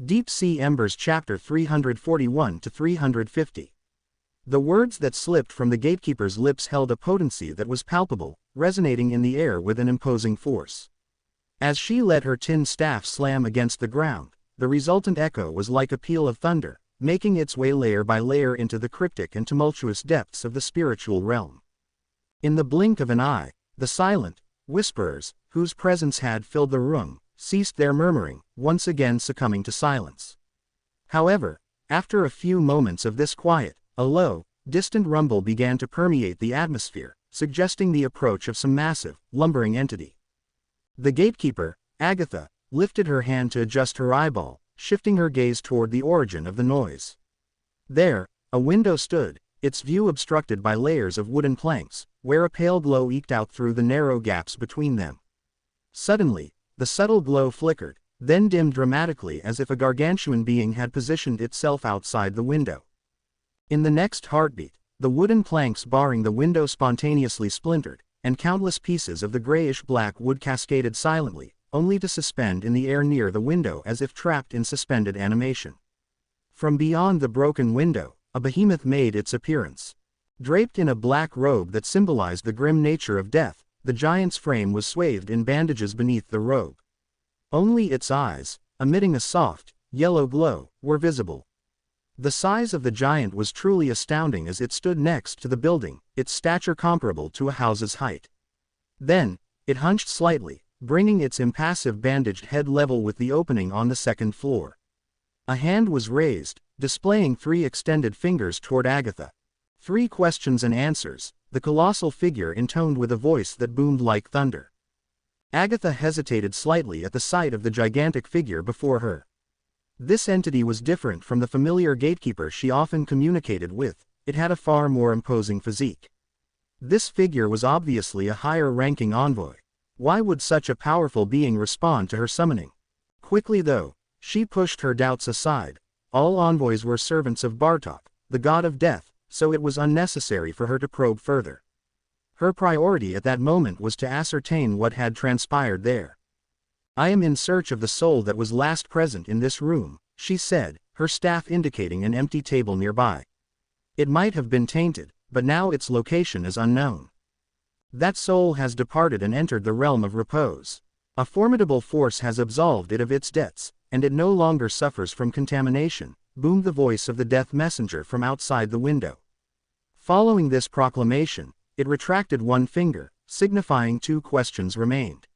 Deep Sea Embers Chapter 341 to 350. The words that slipped from the gatekeeper's lips held a potency that was palpable, resonating in the air with an imposing force. As she let her tin staff slam against the ground, the resultant echo was like a peal of thunder, making its way layer by layer into the cryptic and tumultuous depths of the spiritual realm. In the blink of an eye, the silent whisperers, whose presence had filled the room, ceased their murmuring, once again succumbing to silence. However, after a few moments of this quiet, a low, distant rumble began to permeate the atmosphere, suggesting the approach of some massive, lumbering entity. The gatekeeper, Agatha, lifted her hand to adjust her eyeball, shifting her gaze toward the origin of the noise. There, a window stood, its view obstructed by layers of wooden planks, where a pale glow eked out through the narrow gaps between them. Suddenly, the subtle glow flickered, then dimmed dramatically as if a gargantuan being had positioned itself outside the window. In the next heartbeat, the wooden planks barring the window spontaneously splintered, and countless pieces of the grayish-black wood cascaded silently, only to suspend in the air near the window as if trapped in suspended animation. From beyond the broken window, a behemoth made its appearance. Draped in a black robe that symbolized the grim nature of death, the giant's frame was swathed in bandages beneath the robe. Only its eyes, emitting a soft, yellow glow, were visible. The size of the giant was truly astounding as it stood next to the building, its stature comparable to a house's height. Then, it hunched slightly, bringing its impassive bandaged head level with the opening on the second floor. A hand was raised, displaying 3 extended fingers toward Agatha. 3 questions and answers, the colossal figure intoned with a voice that boomed like thunder. Agatha hesitated slightly at the sight of the gigantic figure before her. This entity was different from the familiar gatekeeper she often communicated with. It had a far more imposing physique. This figure was obviously a higher-ranking envoy. Why would such a powerful being respond to her summoning? Quickly though, she pushed her doubts aside. All envoys were servants of Bartok, the god of death, so it was unnecessary for her to probe further. Her priority at that moment was to ascertain what had transpired there. "I am in search of the soul that was last present in this room," she said, her staff indicating an empty table nearby. "It might have been tainted, but now its location is unknown. That soul has departed and entered the realm of repose. A formidable force has absolved it of its debts, and it no longer suffers from contamination," boomed the voice of the death messenger from outside the window. Following this proclamation, it retracted 1 finger, signifying 2 questions remained.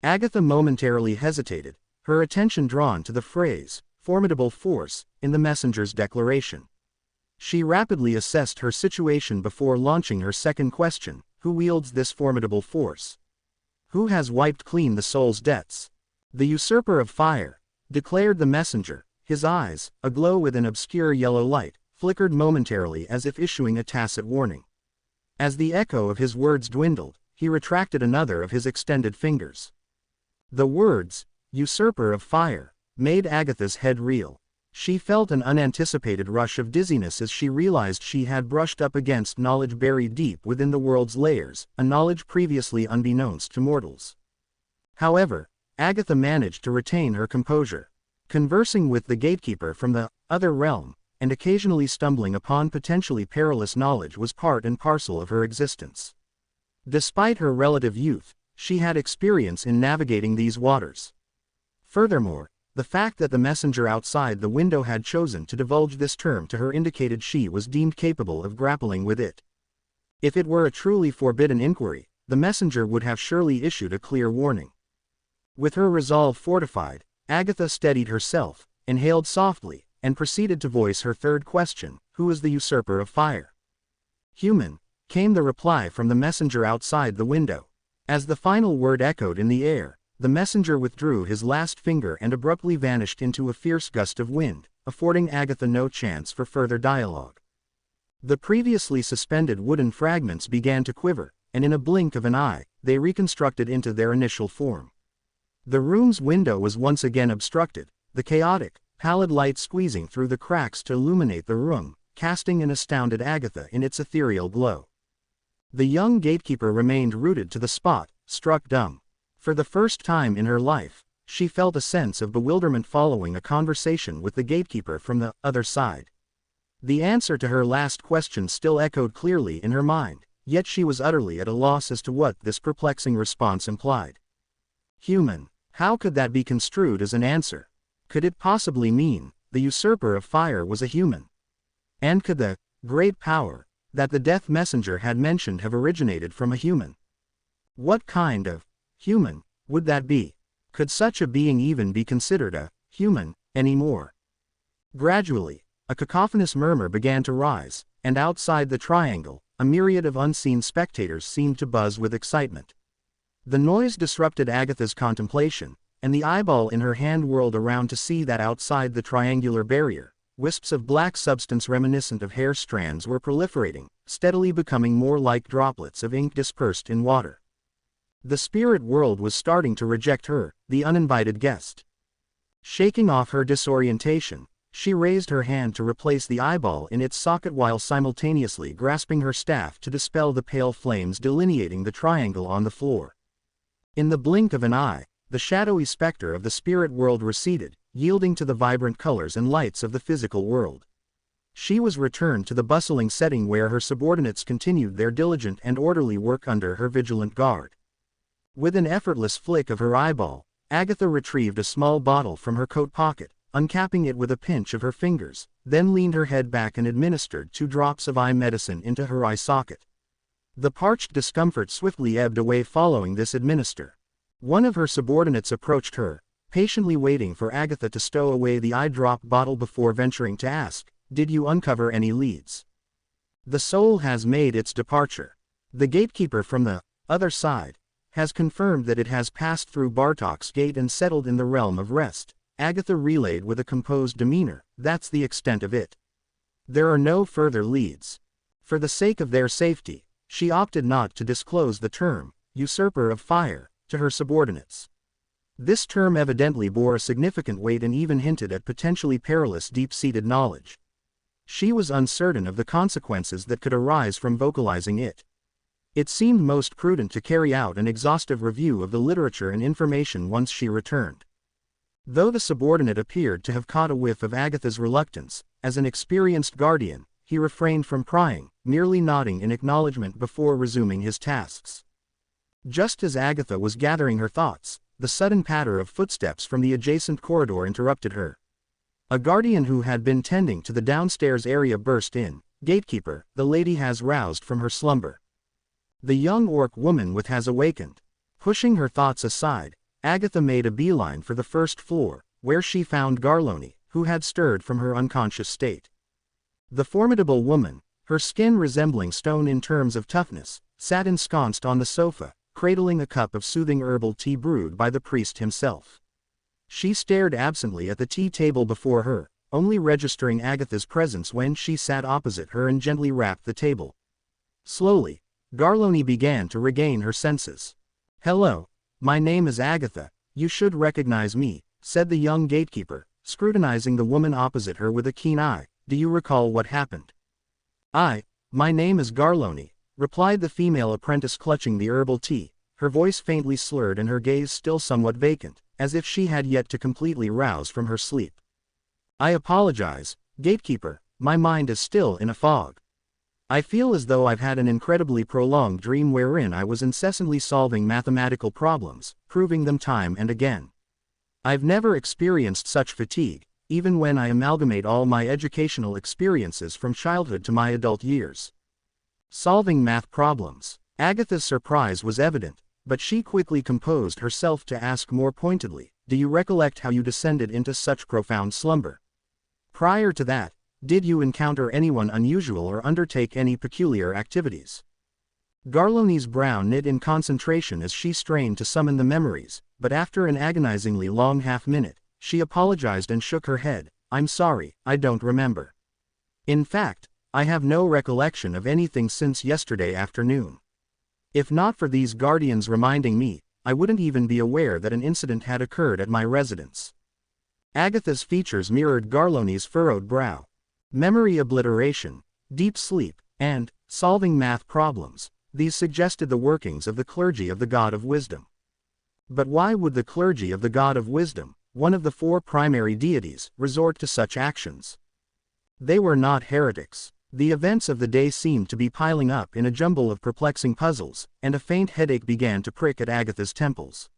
Agatha momentarily hesitated, her attention drawn to the phrase, "formidable force," in the messenger's declaration. She rapidly assessed her situation before launching her second question: who wields this formidable force? Who has wiped clean the soul's debts? "The usurper of fire," declared the messenger, his eyes, aglow with an obscure yellow light, flickered momentarily as if issuing a tacit warning. As the echo of his words dwindled, he retracted another of his extended fingers. The words, "usurper of fire," made Agatha's head reel. She felt an unanticipated rush of dizziness as she realized she had brushed up against knowledge buried deep within the world's layers, a knowledge previously unbeknownst to mortals. However, Agatha managed to retain her composure. Conversing with the gatekeeper from the other realm, and occasionally stumbling upon potentially perilous knowledge was part and parcel of her existence. Despite her relative youth, she had experience in navigating these waters. Furthermore, the fact that the messenger outside the window had chosen to divulge this term to her indicated she was deemed capable of grappling with it. If it were a truly forbidden inquiry, the messenger would have surely issued a clear warning. With her resolve fortified, Agatha steadied herself, inhaled softly, and proceeded to voice her third question: who is the usurper of fire? "Human," came the reply from the messenger outside the window. As the final word echoed in the air, the messenger withdrew his last finger and abruptly vanished into a fierce gust of wind, affording Agatha no chance for further dialogue. The previously suspended wooden fragments began to quiver, and in a blink of an eye, they reconstructed into their initial form. The room's window was once again obstructed, the chaotic, pallid light squeezing through the cracks to illuminate the room, casting an astounded Agatha in its ethereal glow. The young gatekeeper remained rooted to the spot, struck dumb. For the first time in her life, she felt a sense of bewilderment following a conversation with the gatekeeper from the other side. The answer to her last question still echoed clearly in her mind, yet she was utterly at a loss as to what this perplexing response implied. Human. How could that be construed as an answer? Could it possibly mean the usurper of fire was a human? And could the great power that the death messenger had mentioned have originated from a human? What kind of human would that be? Could such a being even be considered a human anymore? Gradually, a cacophonous murmur began to rise, and outside the triangle, a myriad of unseen spectators seemed to buzz with excitement. The noise disrupted Agatha's contemplation, and the eyeball in her hand whirled around to see that outside the triangular barrier, wisps of black substance reminiscent of hair strands were proliferating, steadily becoming more like droplets of ink dispersed in water. The spirit world was starting to reject her, the uninvited guest. Shaking off her disorientation, she raised her hand to replace the eyeball in its socket while simultaneously grasping her staff to dispel the pale flames delineating the triangle on the floor. In the blink of an eye, the shadowy specter of the spirit world receded, yielding to the vibrant colors and lights of the physical world. She was returned to the bustling setting where her subordinates continued their diligent and orderly work under her vigilant guard. With an effortless flick of her eyeball, Agatha retrieved a small bottle from her coat pocket, uncapping it with a pinch of her fingers, then leaned her head back and administered 2 drops of eye medicine into her eye socket. The parched discomfort swiftly ebbed away following this administer. One of her subordinates approached her, patiently waiting for Agatha to stow away the eye drop bottle before venturing to ask, "Did you uncover any leads?" "The soul has made its departure. The gatekeeper from the other side has confirmed that it has passed through Bartok's gate and settled in the realm of rest," Agatha relayed with a composed demeanor. "That's the extent of it. There are no further leads." For the sake of their safety, she opted not to disclose the term, usurper of fire, to her subordinates. This term evidently bore a significant weight and even hinted at potentially perilous deep-seated knowledge. She was uncertain of the consequences that could arise from vocalizing it. It seemed most prudent to carry out an exhaustive review of the literature and information once she returned. Though the subordinate appeared to have caught a whiff of Agatha's reluctance, as an experienced guardian, he refrained from prying, merely nodding in acknowledgement before resuming his tasks. Just as Agatha was gathering her thoughts, the sudden patter of footsteps from the adjacent corridor interrupted her. A guardian who had been tending to the downstairs area burst in. "Gatekeeper, the lady has roused from her slumber. The young orc woman has awakened." Pushing her thoughts aside, Agatha made a beeline for the first floor, where she found Garloni, who had stirred from her unconscious state. The formidable woman, her skin resembling stone in terms of toughness, sat ensconced on the sofa, cradling a cup of soothing herbal tea brewed by the priest himself. She stared absently at the tea table before her, only registering Agatha's presence when she sat opposite her and gently rapped the table. Slowly, Garloni began to regain her senses. "Hello. My name is Agatha, you should recognize me," said the young gatekeeper, scrutinizing the woman opposite her with a keen eye. "Do you recall what happened?" My name is Garloni," replied the female apprentice clutching the herbal tea, her voice faintly slurred and her gaze still somewhat vacant, as if she had yet to completely rouse from her sleep. "I apologize, gatekeeper, my mind is still in a fog. I feel as though I've had an incredibly prolonged dream wherein I was incessantly solving mathematical problems, proving them time and again. I've never experienced such fatigue, even when I amalgamate all my educational experiences from childhood to my adult years. Solving math problems." Agatha's surprise was evident, but she quickly composed herself to ask more pointedly, "Do you recollect how you descended into such profound slumber? Prior to that, did you encounter anyone unusual or undertake any peculiar activities?" Garloni's brow knit in concentration as she strained to summon the memories, but after an agonizingly long half-minute, she apologized and shook her head. "I'm sorry, I don't remember. In fact, I have no recollection of anything since yesterday afternoon. If not for these guardians reminding me, I wouldn't even be aware that an incident had occurred at my residence." Agatha's features mirrored Garloni's furrowed brow. Memory obliteration, deep sleep, and solving math problems, these suggested the workings of the clergy of the God of Wisdom. But why would the clergy of the God of Wisdom, one of the four primary deities, resort to such actions? They were not heretics. The events of the day seemed to be piling up in a jumble of perplexing puzzles, and a faint headache began to prick at Agatha's temples.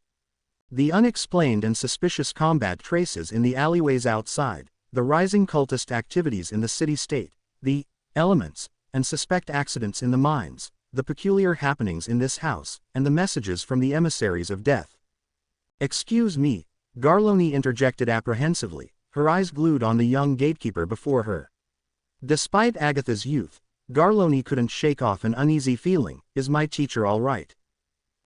The unexplained and suspicious combat traces in the alleyways outside, the rising cultist activities in the city-state, the elements and suspect accidents in the mines, the peculiar happenings in this house, and the messages from the emissaries of death. "Excuse me," Garloni interjected apprehensively, her eyes glued on the young gatekeeper before her. Despite Agatha's youth, Garloni couldn't shake off an uneasy feeling. "Is my teacher all right?"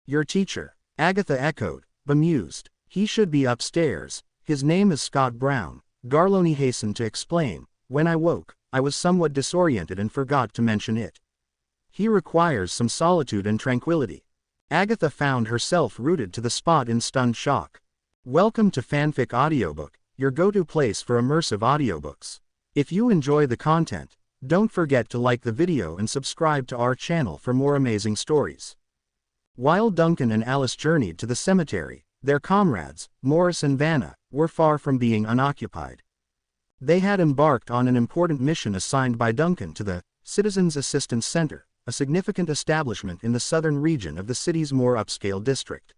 "Your teacher?" Agatha echoed, bemused. "He should be upstairs. His name is Scott Brown," Garloni hastened to explain. "When I woke, I was somewhat disoriented and forgot to mention it. He requires some solitude and tranquility." Agatha found herself rooted to the spot in stunned shock. Welcome to Fanfic Audiobook, your go-to place for immersive audiobooks. If you enjoy the content, don't forget to like the video and subscribe to our channel for more amazing stories. While Duncan and Alice journeyed to the cemetery, their comrades, Morris and Vanna, were far from being unoccupied. They had embarked on an important mission assigned by Duncan to the Citizens Assistance Center, a significant establishment in the southern region of the city's more upscale district.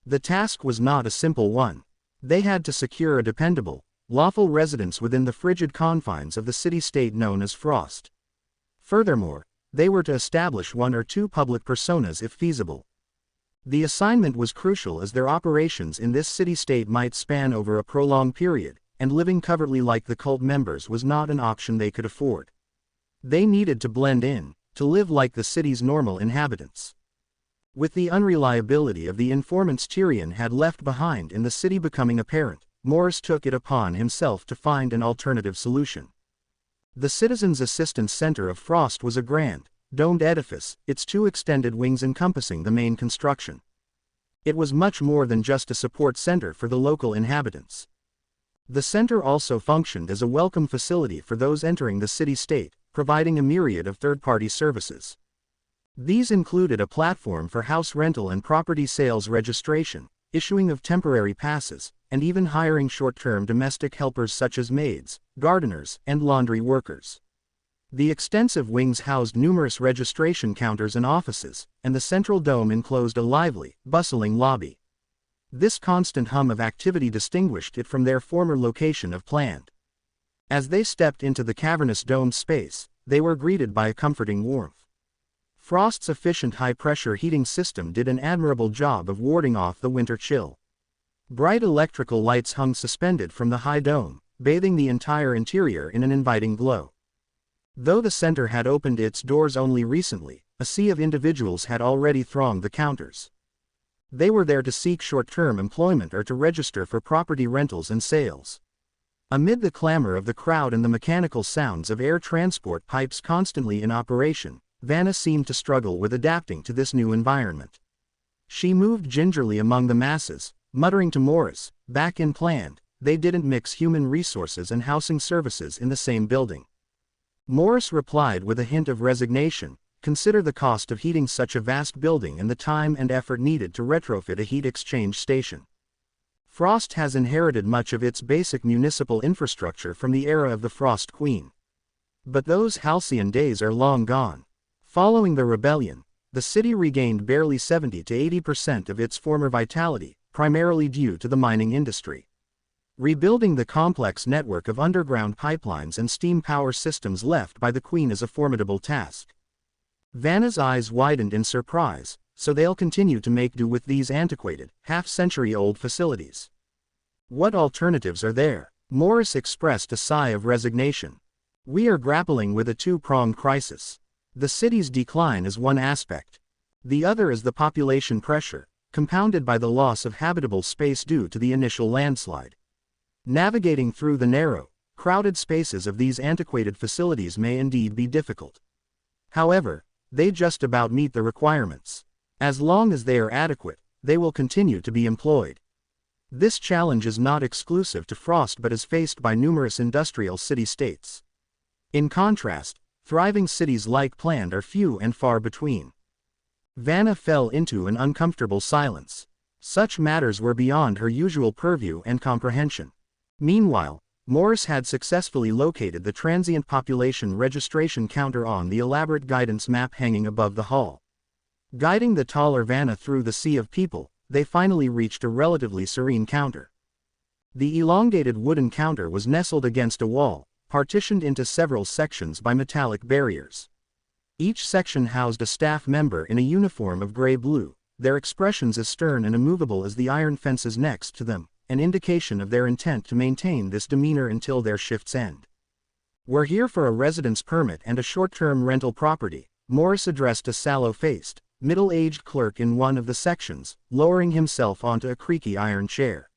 The task was not a simple one. They had to secure a dependable, lawful residence within the frigid confines of the city-state known as Frost. Furthermore, they were to establish one or two public personas if feasible. The assignment was crucial as their operations in this city-state might span over a prolonged period, and living covertly like the cult members was not an option they could afford. They needed to blend in, to live like the city's normal inhabitants. With the unreliability of the informants Tyrion had left behind in the city becoming apparent, Morris took it upon himself to find an alternative solution. The Citizens Assistance Center of Frost was a grand, domed edifice, its two extended wings encompassing the main construction. It was much more than just a support center for the local inhabitants. The center also functioned as a welcome facility for those entering the city-state, providing a myriad of third-party services. These included a platform for house rental and property sales registration, issuing of temporary passes, and even hiring short-term domestic helpers such as maids, gardeners, and laundry workers. The extensive wings housed numerous registration counters and offices, and the central dome enclosed a lively, bustling lobby. This constant hum of activity distinguished it from their former location of plant. As they stepped into the cavernous domed space, they were greeted by a comforting warmth. Frost's efficient high-pressure heating system did an admirable job of warding off the winter chill. Bright electrical lights hung suspended from the high dome, bathing the entire interior in an inviting glow. Though the center had opened its doors only recently, a sea of individuals had already thronged the counters. They were there to seek short-term employment or to register for property rentals and sales. Amid the clamor of the crowd and the mechanical sounds of air transport pipes constantly in operation, Vanna seemed to struggle with adapting to this new environment. She moved gingerly among the masses, muttering to Morris, "Back in planned, they didn't mix human resources and housing services in the same building." Morris replied with a hint of resignation, "Consider the cost of heating such a vast building and the time and effort needed to retrofit a heat exchange station. Frost has inherited much of its basic municipal infrastructure from the era of the Frost Queen. But those halcyon days are long gone. Following the rebellion, the city regained barely 70 to 80% of its former vitality, primarily due to the mining industry. Rebuilding the complex network of underground pipelines and steam power systems left by the Queen is a formidable task." Vanna's eyes widened in surprise. "So they'll continue to make do with these antiquated, half-century-old facilities? What alternatives are there?" Morris expressed a sigh of resignation. "We are grappling with a two-pronged crisis. The city's decline is one aspect. The other is the population pressure, compounded by the loss of habitable space due to the initial landslide. Navigating through the narrow, crowded spaces of these antiquated facilities may indeed be difficult. However, they just about meet the requirements. As long as they are adequate, they will continue to be employed. This challenge is not exclusive to Frost but is faced by numerous industrial city-states. In contrast, thriving cities like Planned are few and far between." Vanna fell into an uncomfortable silence. Such matters were beyond her usual purview and comprehension. Meanwhile, Morris had successfully located the transient population registration counter on the elaborate guidance map hanging above the hall. Guiding the taller Vanna through the sea of people, they finally reached a relatively serene counter. The elongated wooden counter was nestled against a wall, partitioned into several sections by metallic barriers. Each section housed a staff member in a uniform of gray-blue, their expressions as stern and immovable as the iron fences next to them, an indication of their intent to maintain this demeanor until their shift's end. "We're here for a residence permit and a short-term rental property," Morris addressed a sallow-faced, middle-aged clerk in one of the sections, lowering himself onto a creaky iron chair.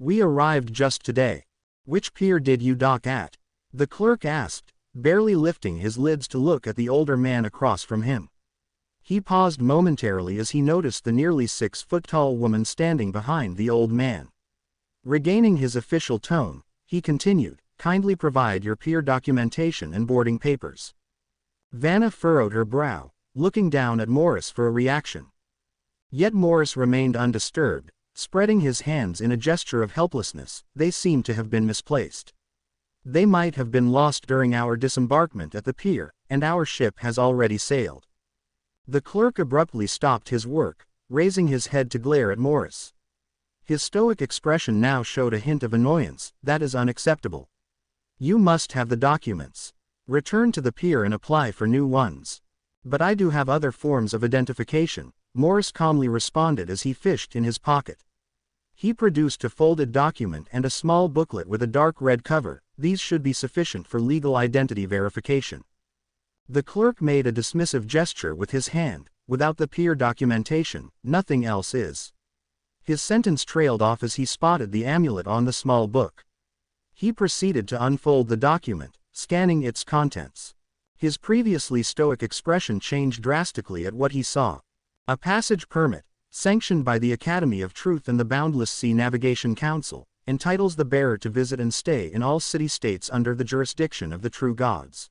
"We arrived just today. Which pier did you dock at?" the clerk asked, barely lifting his lids to look at the older man across from him. He paused momentarily as he noticed the nearly 6-foot-tall woman standing behind the old man. Regaining his official tone, he continued, "Kindly provide your pier documentation and boarding papers." Vanna furrowed her brow, looking down at Morris for a reaction. Yet Morris remained undisturbed, spreading his hands in a gesture of helplessness. They seemed to have been misplaced. "They might have been lost during our disembarkment at the pier, and our ship has already sailed." The clerk abruptly stopped his work, raising his head to glare at Morris. His stoic expression now showed a hint of annoyance. "That is unacceptable. You must have the documents. Return to the pier and apply for new ones." "But I do have other forms of identification," Morris calmly responded as he fished in his pocket. He produced a folded document and a small booklet with a dark red cover. "These should be sufficient for legal identity verification." The clerk made a dismissive gesture with his hand. "Without the pier documentation, nothing else is." His sentence trailed off as he spotted the amulet on the small book. He proceeded to unfold the document, scanning its contents. His previously stoic expression changed drastically at what he saw. A passage permit, sanctioned by the Academy of Truth and the Boundless Sea Navigation Council, entitles the bearer to visit and stay in all city-states under the jurisdiction of the true gods.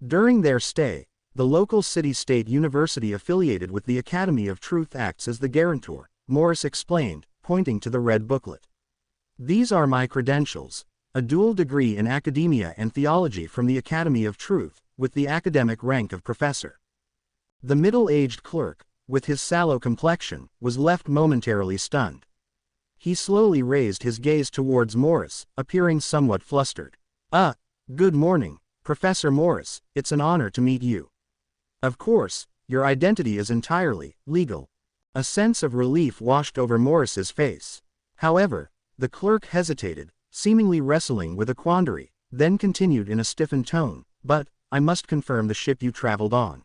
During their stay, the local city-state university affiliated with the Academy of Truth acts as the guarantor, Morris explained, pointing to the red booklet. "These are my credentials, a dual degree in academia and theology from the Academy of Truth, with the academic rank of professor." The middle-aged clerk, with his sallow complexion, was left momentarily stunned. He slowly raised his gaze towards Morris, appearing somewhat flustered. Good morning, Professor Morris, it's an honor to meet you. Of course, your identity is entirely legal." A sense of relief washed over Morris's face. However, the clerk hesitated, seemingly wrestling with a quandary, then continued in a stiffened tone, "But, I must confirm the ship you traveled on.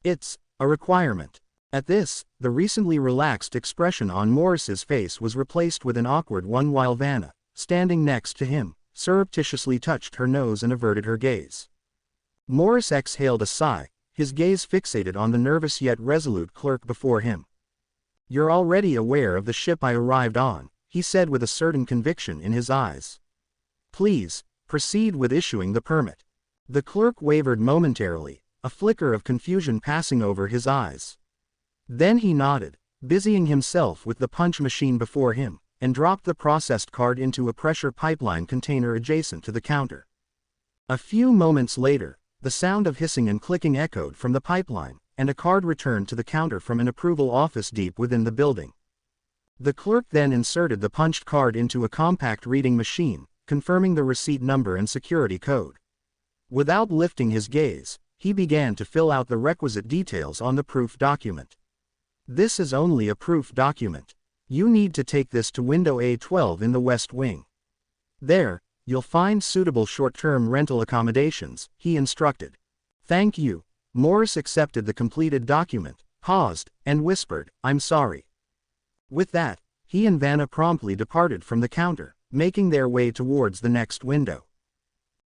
It's a requirement." At this, the recently relaxed expression on Morris's face was replaced with an awkward one while Vanna, standing next to him, surreptitiously touched her nose and averted her gaze. Morris exhaled a sigh, his gaze fixated on the nervous yet resolute clerk before him. "You're already aware of the ship I arrived on," he said with a certain conviction in his eyes. "Please, proceed with issuing the permit." The clerk wavered momentarily, a flicker of confusion passing over his eyes. Then he nodded, busying himself with the punch machine before him, and dropped the processed card into a pressure pipeline container adjacent to the counter. A few moments later, the sound of hissing and clicking echoed from the pipeline, and a card returned to the counter from an approval office deep within the building. The clerk then inserted the punched card into a compact reading machine, confirming the receipt number and security code. Without lifting his gaze, he began to fill out the requisite details on the proof document. "This is only a proof document. You need to take this to window A12 in the West Wing. There, you'll find suitable short-term rental accommodations," he instructed. "Thank you." Morris accepted the completed document, paused, and whispered, "I'm sorry." With that, he and Vanna promptly departed from the counter, making their way towards the next window.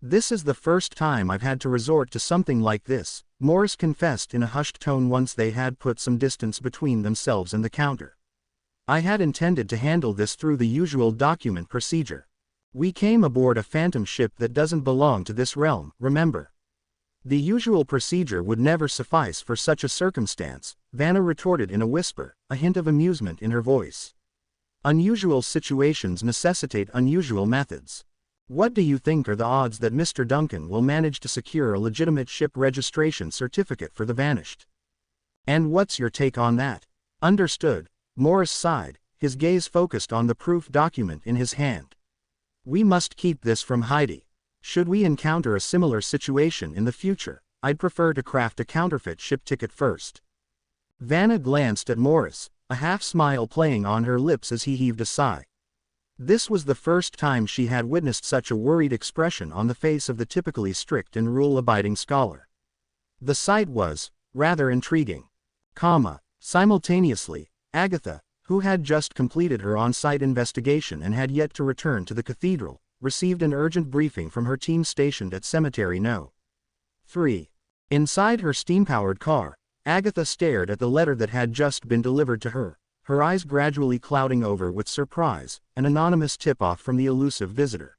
"This is the first time I've had to resort to something like this," Morris confessed in a hushed tone once they had put some distance between themselves and the counter. "I had intended to handle this through the usual document procedure. We came aboard a phantom ship that doesn't belong to this realm, remember? The usual procedure would never suffice for such a circumstance, Vanna retorted in a whisper, a hint of amusement in her voice. Unusual situations necessitate unusual methods. What do you think are the odds that Mr. Duncan will manage to secure a legitimate ship registration certificate for the Vanished? And what's your take on that? Understood, Morris sighed, his gaze focused on the proof document in his hand. We must keep this from Heidi. Should we encounter a similar situation in the future, I'd prefer to craft a counterfeit ship ticket first. Vanna glanced at Morris, a half-smile playing on her lips as he heaved a sigh. This was the first time she had witnessed such a worried expression on the face of the typically strict and rule-abiding scholar. The sight was, rather intriguing. Simultaneously, Agatha, who had just completed her on-site investigation and had yet to return to the cathedral, received an urgent briefing from her team stationed at Cemetery No. 3. Inside her steam-powered car, Agatha stared at the letter that had just been delivered to her, her eyes gradually clouding over with surprise, an anonymous tip-off from the elusive visitor.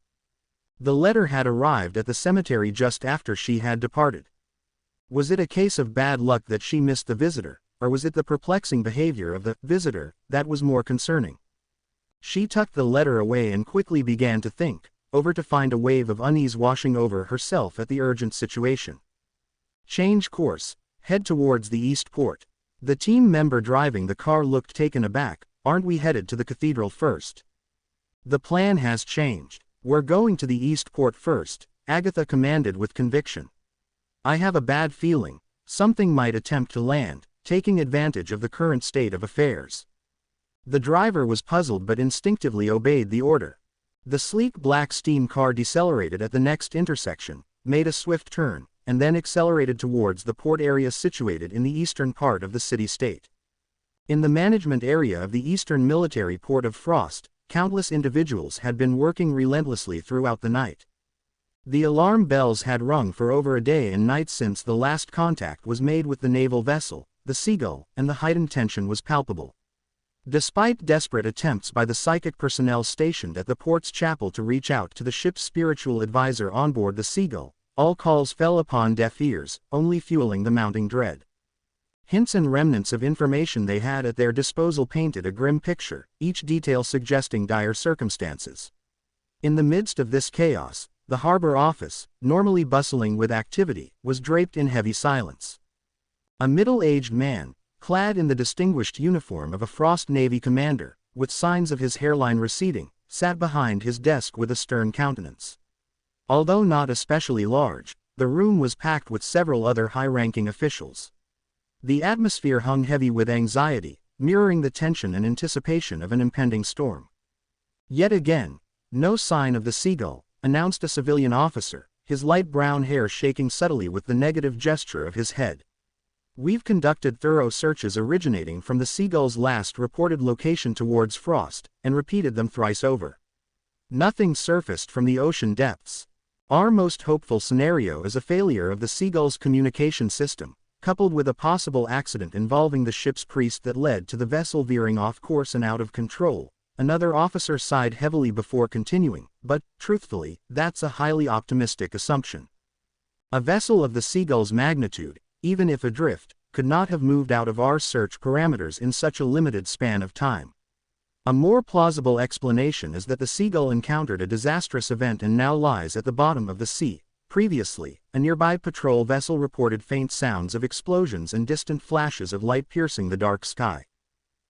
The letter had arrived at the cemetery just after she had departed. Was it a case of bad luck that she missed the visitor, or was it the perplexing behavior of the visitor that was more concerning? She tucked the letter away and quickly began to think, over to find a wave of unease washing over herself at the urgent situation. Change course, head towards the East Port. The team member driving the car looked taken aback. Aren't we headed to the cathedral first? The plan has changed. We're going to the East Port first, Agatha commanded with conviction. I have a bad feeling something might attempt to land, taking advantage of the current state of affairs. The driver was puzzled but instinctively obeyed the order. The sleek black steam car decelerated at the next intersection, made a swift turn, and then accelerated towards the port area situated in the eastern part of the city-state. In the management area of the eastern military port of Frost, countless individuals had been working relentlessly throughout the night. The alarm bells had rung for over a day and night since the last contact was made with the naval vessel, the Seagull, and the heightened tension was palpable. Despite desperate attempts by the psychic personnel stationed at the port's chapel to reach out to the ship's spiritual advisor on board the Seagull, all calls fell upon deaf ears, only fueling the mounting dread. Hints and remnants of information they had at their disposal painted a grim picture, each detail suggesting dire circumstances. In the midst of this chaos, the harbor office, normally bustling with activity, was draped in heavy silence. A middle-aged man, clad in the distinguished uniform of a Frost Navy commander, with signs of his hairline receding, sat behind his desk with a stern countenance. Although not especially large, the room was packed with several other high-ranking officials. The atmosphere hung heavy with anxiety, mirroring the tension and anticipation of an impending storm. Yet again, no sign of the Seagull, announced a civilian officer, his light brown hair shaking subtly with the negative gesture of his head. We've conducted thorough searches originating from the Seagull's last reported location towards Frost, and repeated them thrice over. Nothing surfaced from the ocean depths. Our most hopeful scenario is a failure of the Seagull's communication system, coupled with a possible accident involving the ship's priest that led to the vessel veering off course and out of control. Another officer sighed heavily before continuing, but, truthfully, that's a highly optimistic assumption. A vessel of the Seagull's magnitude, even if adrift, could not have moved out of our search parameters in such a limited span of time. A more plausible explanation is that the Seagull encountered a disastrous event and now lies at the bottom of the sea. Previously, a nearby patrol vessel reported faint sounds of explosions and distant flashes of light piercing the dark sky.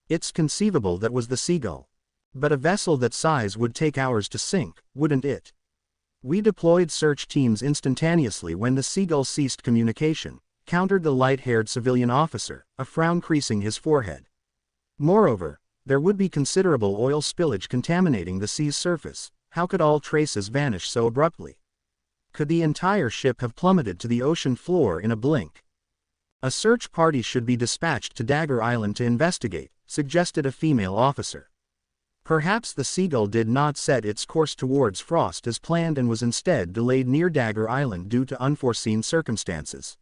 It's conceivable that was the Seagull. But a vessel that size would take hours to sink, wouldn't it? We deployed search teams instantaneously when the Seagull ceased communication, countered the light-haired civilian officer, a frown creasing his forehead. Moreover, there would be considerable oil spillage contaminating the sea's surface. How could all traces vanish so abruptly? Could the entire ship have plummeted to the ocean floor in a blink? A search party should be dispatched to Dagger Island to investigate, suggested a female officer. Perhaps the Seagull did not set its course towards Frost as planned and was instead delayed near Dagger Island due to unforeseen circumstances.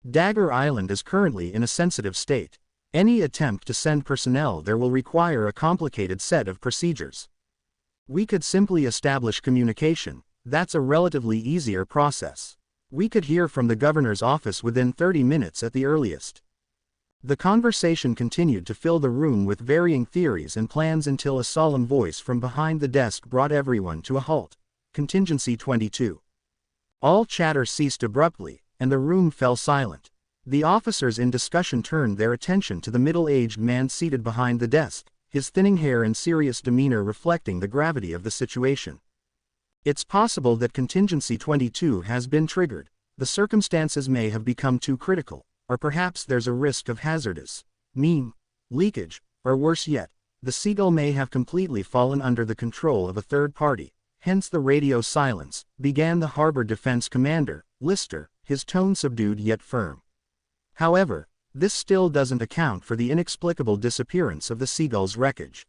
Dagger Island is currently in a sensitive state. Any attempt to send personnel there will require a complicated set of procedures. We could simply establish communication. That's a relatively easier process. We could hear from the governor's office within 30 minutes at the earliest. The conversation continued to fill the room with varying theories and plans until a solemn voice from behind the desk brought everyone to a halt. Contingency 22. All chatter ceased abruptly, and the room fell silent. The officers in discussion turned their attention to the middle-aged man seated behind the desk, his thinning hair and serious demeanor reflecting the gravity of the situation. It's possible that Contingency 22 has been triggered. The circumstances may have become too critical, or perhaps there's a risk of hazardous leakage, or worse yet, the Seagull may have completely fallen under the control of a third party, hence the radio silence, began the Harbor Defense Commander, Lister, his tone subdued yet firm. However, this still doesn't account for the inexplicable disappearance of the Seagull's wreckage.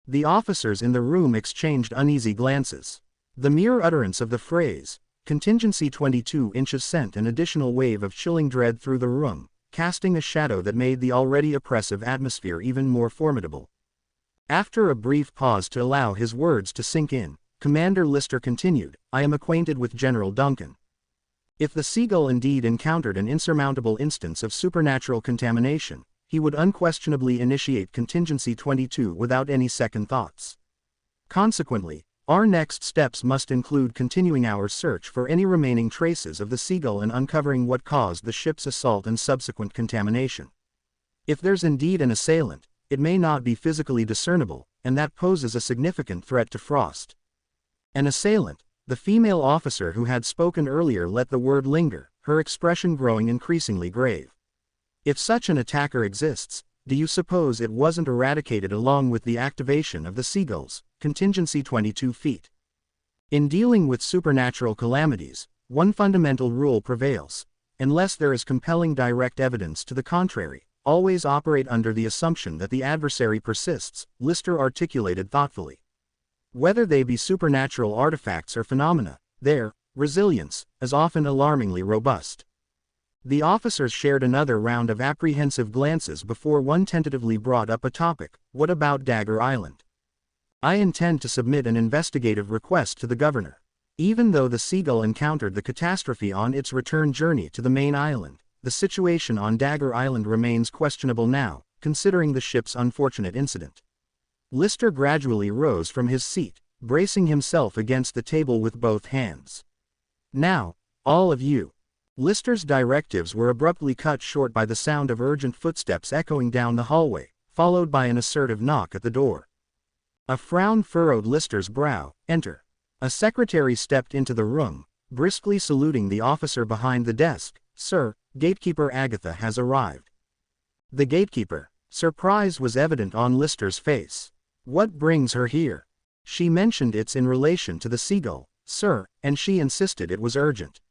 The officers in the room exchanged uneasy glances. The mere utterance of the phrase, Contingency 22 inches sent an additional wave of chilling dread through the room, casting a shadow that made the already oppressive atmosphere even more formidable. After a brief pause to allow his words to sink in, Commander Lister continued, "I am acquainted with General Duncan. If the Seagull indeed encountered an insurmountable instance of supernatural contamination, he would unquestionably initiate Contingency 22 without any second thoughts. Consequently, our next steps must include continuing our search for any remaining traces of the Seagull and uncovering what caused the ship's assault and subsequent contamination. If there's indeed an assailant, it may not be physically discernible, and that poses a significant threat to Frost." An assailant, the female officer who had spoken earlier let the word linger, her expression growing increasingly grave. "If such an attacker exists, do you suppose it wasn't eradicated along with the activation of the Seagull's Contingency 22 feat? In dealing with supernatural calamities, one fundamental rule prevails. Unless there is compelling direct evidence to the contrary, always operate under the assumption that the adversary persists," Lister articulated thoughtfully. "Whether they be supernatural artifacts or phenomena, their resilience is often alarmingly robust." The officers shared another round of apprehensive glances before one tentatively brought up a topic: "What about Dagger Island?" "I intend to submit an investigative request to the governor. Even though the Seagull encountered the catastrophe on its return journey to the main island, the situation on Dagger Island remains questionable now, considering the ship's unfortunate incident." Lister gradually rose from his seat, bracing himself against the table with both hands. "Now, all of you." Lister's directives were abruptly cut short by the sound of urgent footsteps echoing down the hallway, followed by an assertive knock at the door. A frown furrowed Lister's brow. "Enter." A secretary stepped into the room, briskly saluting the officer behind the desk. "Sir, Gatekeeper Agatha has arrived." The gatekeeper. Surprise was evident on Lister's face. "What brings her here?" "She mentioned it's in relation to the Seagull, sir, and she insisted it was urgent."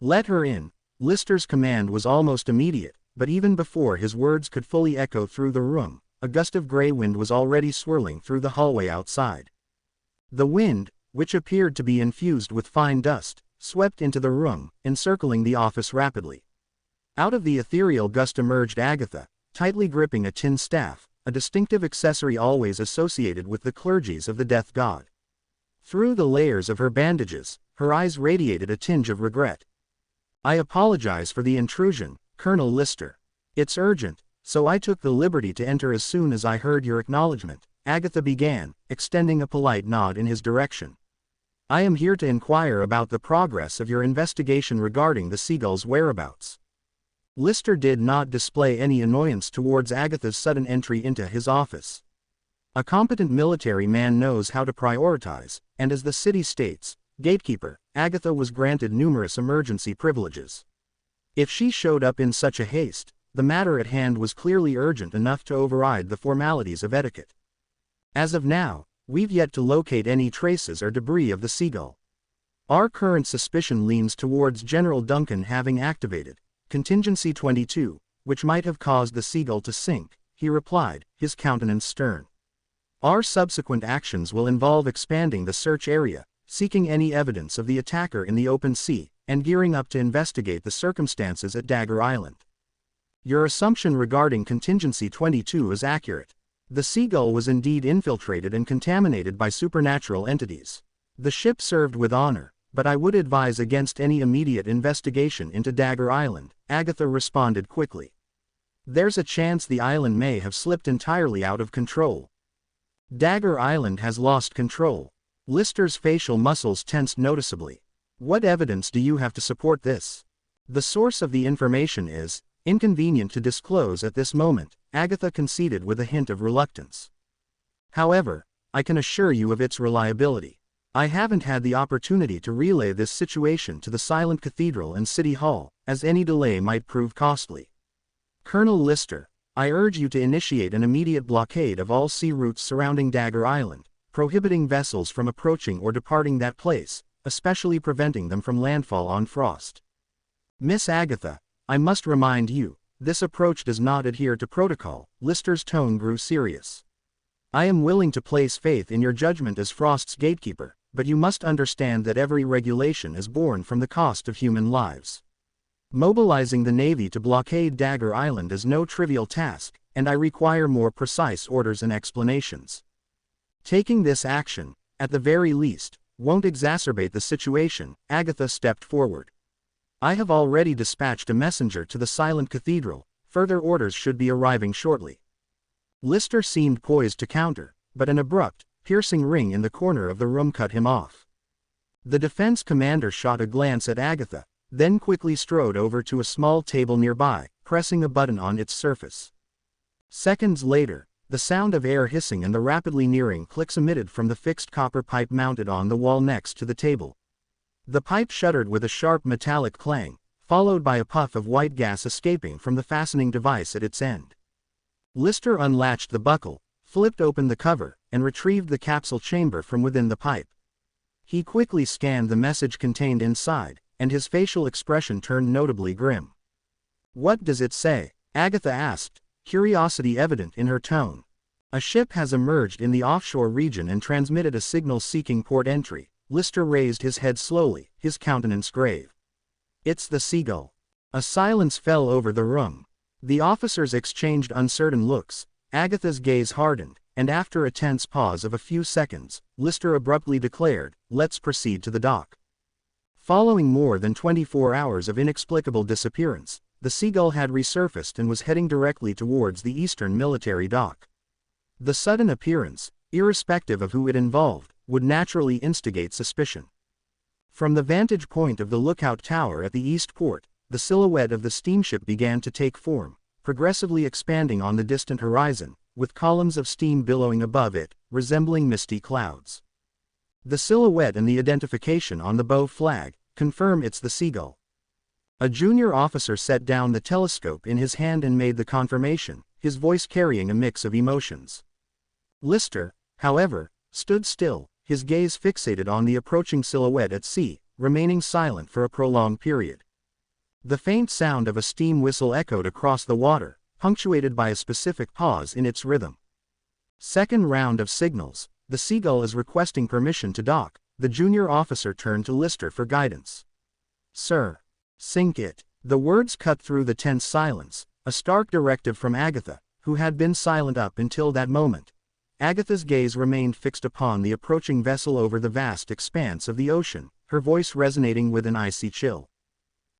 "Let her in." Lister's command was almost immediate, but even before his words could fully echo through the room, a gust of gray wind was already swirling through the hallway outside. The wind, which appeared to be infused with fine dust, swept into the room, encircling the office rapidly. Out of the ethereal gust emerged Agatha, tightly gripping a tin staff, a distinctive accessory always associated with the clergies of the death god. Through the layers of her bandages, her eyes radiated a tinge of regret. "I apologize for the intrusion, Colonel Lister. It's urgent, so I took the liberty to enter as soon as I heard your acknowledgement," Agatha began, extending a polite nod in his direction. "I am here to inquire about the progress of your investigation regarding the Seagull's whereabouts." Lister did not display any annoyance towards Agatha's sudden entry into his office. A competent military man knows how to prioritize, and as the city states, Gatekeeper, Agatha was granted numerous emergency privileges. If she showed up in such a haste, the matter at hand was clearly urgent enough to override the formalities of etiquette. "As of now, we've yet to locate any traces or debris of the Seagull. Our current suspicion leans towards General Duncan having activated Contingency 22, which might have caused the Seagull to sink," he replied, his countenance stern. "Our subsequent actions will involve expanding the search area, seeking any evidence of the attacker in the open sea, and gearing up to investigate the circumstances at Dagger Island. Your assumption regarding Contingency 22 is accurate. The Seagull was indeed infiltrated and contaminated by supernatural entities. The ship served with honor, but I would advise against any immediate investigation into Dagger Island, Agatha responded quickly. There's a chance the island may have slipped entirely out of control. Dagger Island has lost control. Lister's facial muscles tensed noticeably. What evidence do you have to support this? The source of the information is inconvenient to disclose at this moment, Agatha conceded with a hint of reluctance. However, I can assure you of its reliability. I haven't had the opportunity to relay this situation to the Silent Cathedral and City Hall, as any delay might prove costly. Colonel Lister, I urge you to initiate an immediate blockade of all sea routes surrounding Dagger Island, prohibiting vessels from approaching or departing that place, especially preventing them from landfall on Frost. Miss Agatha, I must remind you, this approach does not adhere to protocol. Lister's tone grew serious. I am willing to place faith in your judgment as Frost's gatekeeper, but you must understand that every regulation is born from the cost of human lives. Mobilizing the Navy to blockade Dagger Island is no trivial task, and I require more precise orders and explanations. Taking this action, at the very least, won't exacerbate the situation. Agatha stepped forward. I have already dispatched a messenger to the Silent Cathedral, further orders should be arriving shortly. Lister seemed poised to counter, but an abrupt, piercing ring in the corner of the room cut him off. The defense commander shot a glance at Agatha, then quickly strode over to a small table nearby, pressing a button on its surface. Seconds later, the sound of air hissing and the rapidly nearing clicks emitted from the fixed copper pipe mounted on the wall next to the table. The pipe shuddered with a sharp metallic clang, followed by a puff of white gas escaping from the fastening device at its end. Lister unlatched the buckle, flipped open the cover, and retrieved the capsule chamber from within the pipe. He quickly scanned the message contained inside, and his facial expression turned notably grim. What does it say? Agatha asked, curiosity evident in her tone. A ship has emerged in the offshore region and transmitted a signal seeking port entry. Lister raised his head slowly, his countenance grave. It's the Seagull. A silence fell over the room. The officers exchanged uncertain looks. Agatha's gaze hardened, and after a tense pause of a few seconds, Lister abruptly declared, "Let's proceed to the dock." Following more than 24 hours of inexplicable disappearance, the Seagull had resurfaced and was heading directly towards the eastern military dock. The sudden appearance, irrespective of who it involved, would naturally instigate suspicion. From the vantage point of the lookout tower at the east port, the silhouette of the steamship began to take form, progressively expanding on the distant horizon, with columns of steam billowing above it, resembling misty clouds. The silhouette and the identification on the bow flag confirm it's the Seagull. A junior officer set down the telescope in his hand and made the confirmation, his voice carrying a mix of emotions. Lister, however, stood still, his gaze fixated on the approaching silhouette at sea, remaining silent for a prolonged period. The faint sound of a steam whistle echoed across the water, punctuated by a specific pause in its rhythm. Second round of signals. The Seagull is requesting permission to dock. The junior officer turned to Lister for guidance. Sir. Sink it. The words cut through the tense silence, a stark directive from Agatha, who had been silent up until that moment. Agatha's gaze remained fixed upon the approaching vessel over the vast expanse of the ocean, her voice resonating with an icy chill.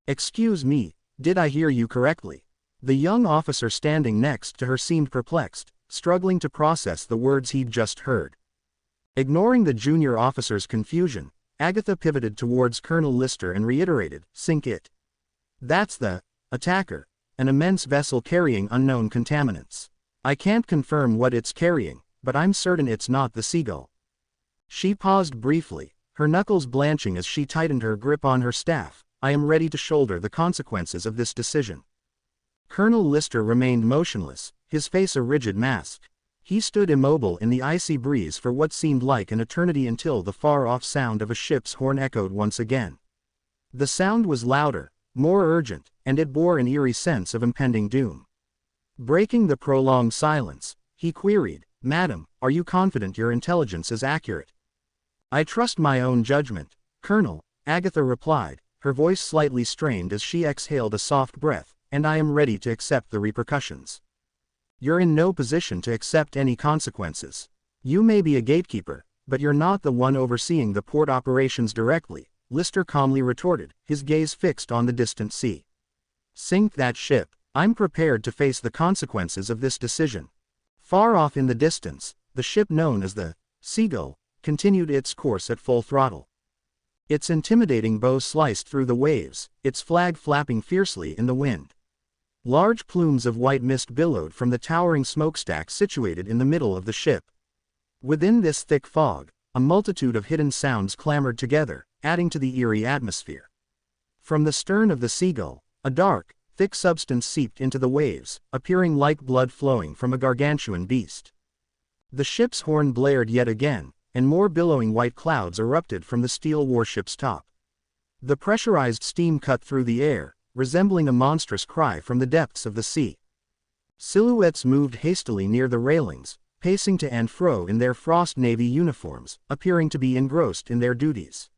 Excuse me, did I hear you correctly? The young officer standing next to her seemed perplexed, struggling to process the words he'd just heard. Ignoring the junior officer's confusion, Agatha pivoted towards Colonel Lister and reiterated, "Sink it." That's the attacker, an immense vessel carrying unknown contaminants. I can't confirm what it's carrying, but I'm certain it's not the Seagull. She paused briefly, her knuckles blanching as she tightened her grip on her staff. I am ready to shoulder the consequences of this decision. Colonel Lister remained motionless, his face a rigid mask. He stood immobile in the icy breeze for what seemed like an eternity until the far-off sound of a ship's horn echoed once again. The sound was louder, more urgent, and it bore an eerie sense of impending doom. Breaking the prolonged silence, he queried, "Madam, are you confident your intelligence is accurate?" "I trust my own judgment, Colonel," Agatha replied, her voice slightly strained as she exhaled a soft breath, "and I am ready to accept the repercussions." "You're in no position to accept any consequences. You may be a gatekeeper, but you're not the one overseeing the port operations directly," Lister calmly retorted, his gaze fixed on the distant sea. Sink that ship. I'm prepared to face the consequences of this decision. Far off in the distance, the ship known as the Seagull continued its course at full throttle. Its intimidating bow sliced through the waves, its flag flapping fiercely in the wind. Large plumes of white mist billowed from the towering smokestack situated in the middle of the ship. Within this thick fog, a multitude of hidden sounds clamored together, adding to the eerie atmosphere. From the stern of the Seagull, a dark, thick substance seeped into the waves, appearing like blood flowing from a gargantuan beast. The ship's horn blared yet again, and more billowing white clouds erupted from the steel warship's top. The pressurized steam cut through the air, resembling a monstrous cry from the depths of the sea. Silhouettes moved hastily near the railings, pacing to and fro in their frost navy uniforms, appearing to be engrossed in their duties.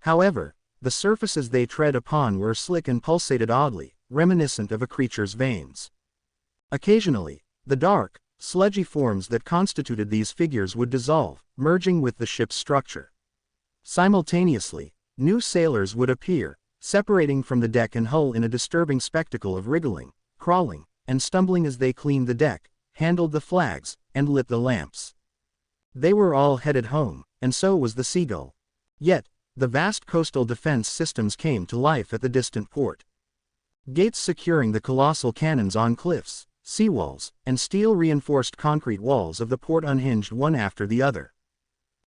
However, the surfaces they tread upon were slick and pulsated oddly, reminiscent of a creature's veins. Occasionally, the dark, sludgy forms that constituted these figures would dissolve, merging with the ship's structure. Simultaneously, new sailors would appear, separating from the deck and hull in a disturbing spectacle of wriggling, crawling, and stumbling as they cleaned the deck, handled the flags, and lit the lamps. They were all headed home, and so was the Seagull. Yet, the vast coastal defense systems came to life at the distant port. Gates securing the colossal cannons on cliffs, seawalls, and steel-reinforced concrete walls of the port unhinged one after the other.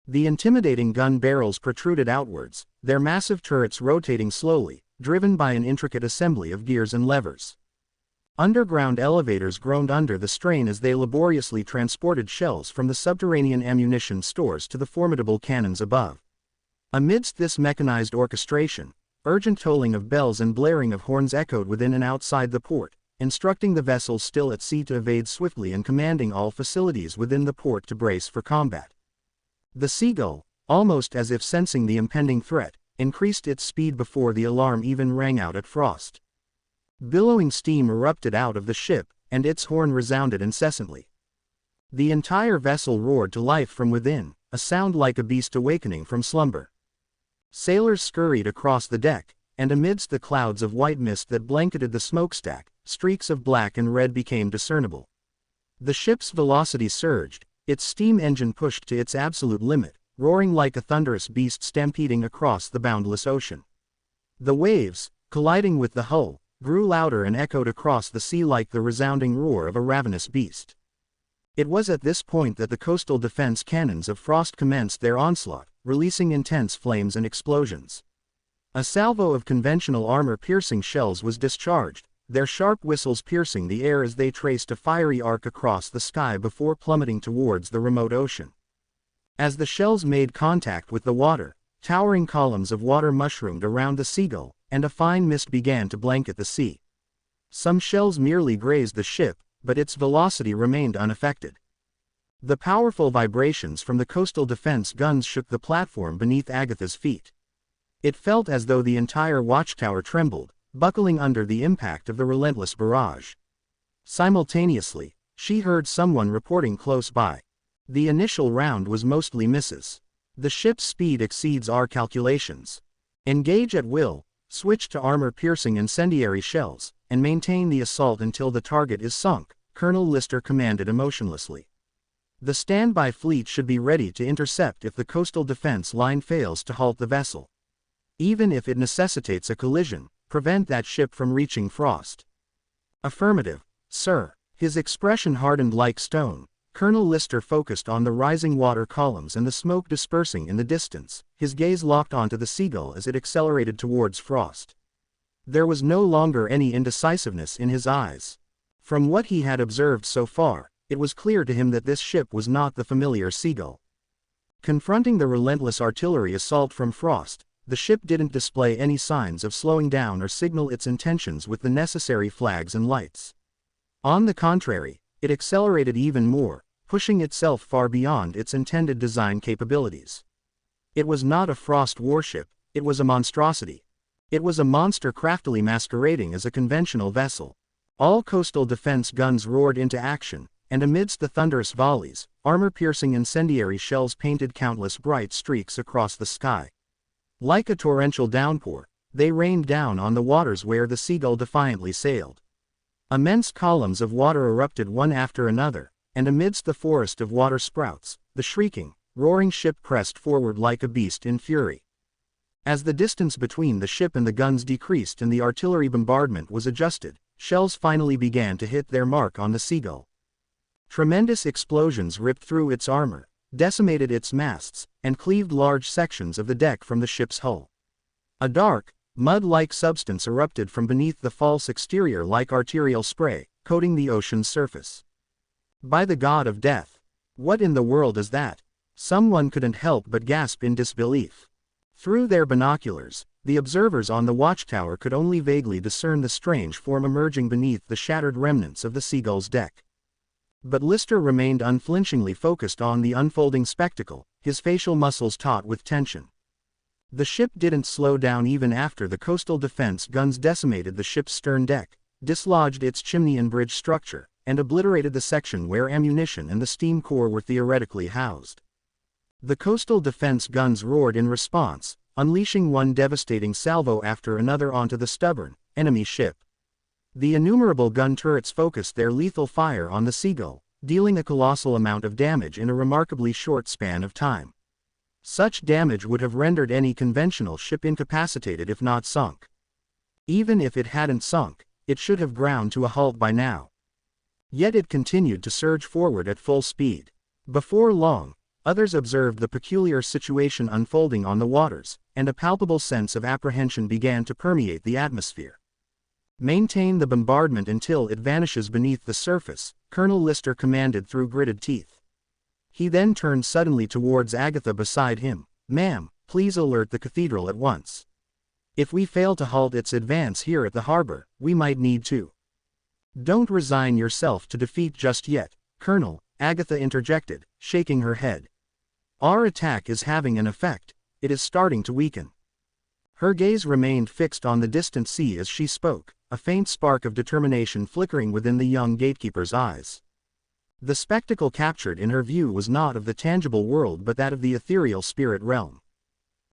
The intimidating gun barrels protruded outwards, their massive turrets rotating slowly, driven by an intricate assembly of gears and levers. Underground elevators groaned under the strain as they laboriously transported shells from the subterranean ammunition stores to the formidable cannons above. Amidst this mechanized orchestration, urgent tolling of bells and blaring of horns echoed within and outside the port, instructing the vessels still at sea to evade swiftly and commanding all facilities within the port to brace for combat. The Seagull, almost as if sensing the impending threat, increased its speed before the alarm even rang out at Frost. Billowing steam erupted out of the ship, and its horn resounded incessantly. The entire vessel roared to life from within, a sound like a beast awakening from slumber. Sailors scurried across the deck, and amidst the clouds of white mist that blanketed the smokestack, streaks of black and red became discernible. The ship's velocity surged, its steam engine pushed to its absolute limit, roaring like a thunderous beast stampeding across the boundless ocean. The waves, colliding with the hull, grew louder and echoed across the sea like the resounding roar of a ravenous beast. It was at this point that the coastal defense cannons of Frost commenced their onslaught, releasing intense flames and explosions. A salvo of conventional armor-piercing shells was discharged, their sharp whistles piercing the air as they traced a fiery arc across the sky before plummeting towards the remote ocean. As the shells made contact with the water, towering columns of water mushroomed around the Seagull, and a fine mist began to blanket the sea. Some shells merely grazed the ship, but its velocity remained unaffected. The powerful vibrations from the coastal defense guns shook the platform beneath Agatha's feet. It felt as though the entire watchtower trembled, buckling under the impact of the relentless barrage. Simultaneously, she heard someone reporting close by. The initial round was mostly misses. The ship's speed exceeds our calculations. Engage at will, switch to armor-piercing incendiary shells, and maintain the assault until the target is sunk, Colonel Lister commanded emotionlessly. The standby fleet should be ready to intercept if the coastal defense line fails to halt the vessel. Even if it necessitates a collision, prevent that ship from reaching Frost. Affirmative, sir. His expression hardened like stone. Colonel Lister focused on the rising water columns and the smoke dispersing in the distance, his gaze locked onto the Seagull as it accelerated towards Frost. There was no longer any indecisiveness in his eyes. From what he had observed so far, it was clear to him that this ship was not the familiar Seagull. Confronting the relentless artillery assault from Frost, the ship didn't display any signs of slowing down or signal its intentions with the necessary flags and lights. On the contrary, it accelerated even more, pushing itself far beyond its intended design capabilities. It was not a Frost warship, it was a monstrosity. It was a monster craftily masquerading as a conventional vessel. All coastal defense guns roared into action, and amidst the thunderous volleys, armor-piercing incendiary shells painted countless bright streaks across the sky. Like a torrential downpour, they rained down on the waters where the Seagull defiantly sailed. Immense columns of water erupted one after another, and amidst the forest of water sprouts, the shrieking, roaring ship pressed forward like a beast in fury. As the distance between the ship and the guns decreased and the artillery bombardment was adjusted, shells finally began to hit their mark on the Seagull. Tremendous explosions ripped through its armor, decimated its masts, and cleaved large sections of the deck from the ship's hull. A dark, mud-like substance erupted from beneath the false exterior like arterial spray, coating the ocean's surface. By the god of death! What in the world is that? Someone couldn't help but gasp in disbelief. Through their binoculars, the observers on the watchtower could only vaguely discern the strange form emerging beneath the shattered remnants of the Seagull's deck. But Lister remained unflinchingly focused on the unfolding spectacle, his facial muscles taut with tension. The ship didn't slow down even after the coastal defense guns decimated the ship's stern deck, dislodged its chimney and bridge structure, and obliterated the section where ammunition and the steam core were theoretically housed. The coastal defense guns roared in response, unleashing one devastating salvo after another onto the stubborn, enemy ship. The innumerable gun turrets focused their lethal fire on the Seagull, dealing a colossal amount of damage in a remarkably short span of time. Such damage would have rendered any conventional ship incapacitated if not sunk. Even if it hadn't sunk, it should have ground to a halt by now. Yet it continued to surge forward at full speed. Before long, others observed the peculiar situation unfolding on the waters, and a palpable sense of apprehension began to permeate the atmosphere. "Maintain the bombardment until it vanishes beneath the surface," Colonel Lister commanded through gritted teeth. He then turned suddenly towards Agatha beside him. "Ma'am, please alert the cathedral at once. If we fail to halt its advance here at the harbor, we might need to." "Don't resign yourself to defeat just yet, Colonel," Agatha interjected, shaking her head. "Our attack is having an effect. It is starting to weaken." Her gaze remained fixed on the distant sea as she spoke, a faint spark of determination flickering within the young gatekeeper's eyes. The spectacle captured in her view was not of the tangible world but that of the ethereal spirit realm.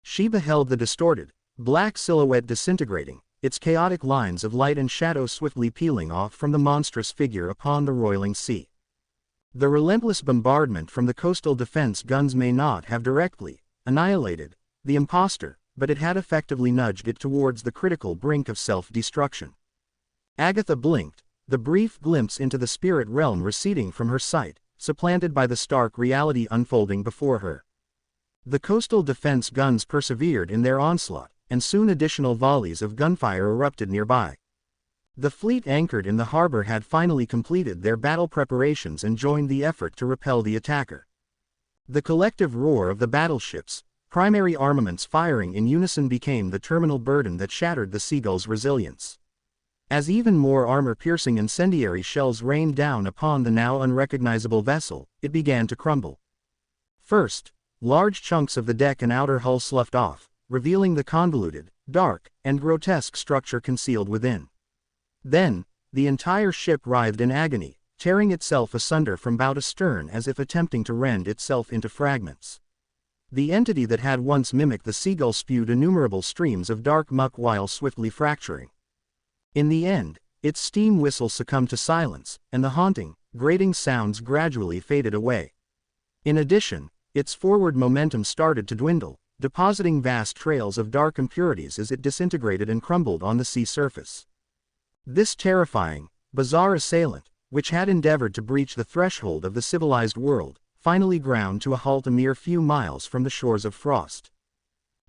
She beheld the distorted, black silhouette disintegrating, its chaotic lines of light and shadow swiftly peeling off from the monstrous figure upon the roiling sea. The relentless bombardment from the coastal defense guns may not have directly annihilated the imposter, but it had effectively nudged it towards the critical brink of self-destruction. Agatha blinked, the brief glimpse into the spirit realm receding from her sight, supplanted by the stark reality unfolding before her. The coastal defense guns persevered in their onslaught, and soon additional volleys of gunfire erupted nearby. The fleet anchored in the harbor had finally completed their battle preparations and joined the effort to repel the attacker. The collective roar of the battleships, primary armaments firing in unison, became the terminal burden that shattered the Seagull's resilience. As even more armor-piercing incendiary shells rained down upon the now unrecognizable vessel, it began to crumble. First, large chunks of the deck and outer hull sloughed off, revealing the convoluted, dark, and grotesque structure concealed within. Then, the entire ship writhed in agony, tearing itself asunder from bow to stern as if attempting to rend itself into fragments. The entity that had once mimicked the Seagull spewed innumerable streams of dark muck while swiftly fracturing. In the end, its steam whistle succumbed to silence, and the haunting, grating sounds gradually faded away. In addition, its forward momentum started to dwindle, depositing vast trails of dark impurities as it disintegrated and crumbled on the sea surface. This terrifying, bizarre assailant, which had endeavored to breach the threshold of the civilized world, finally ground to a halt a mere few miles from the shores of Frost.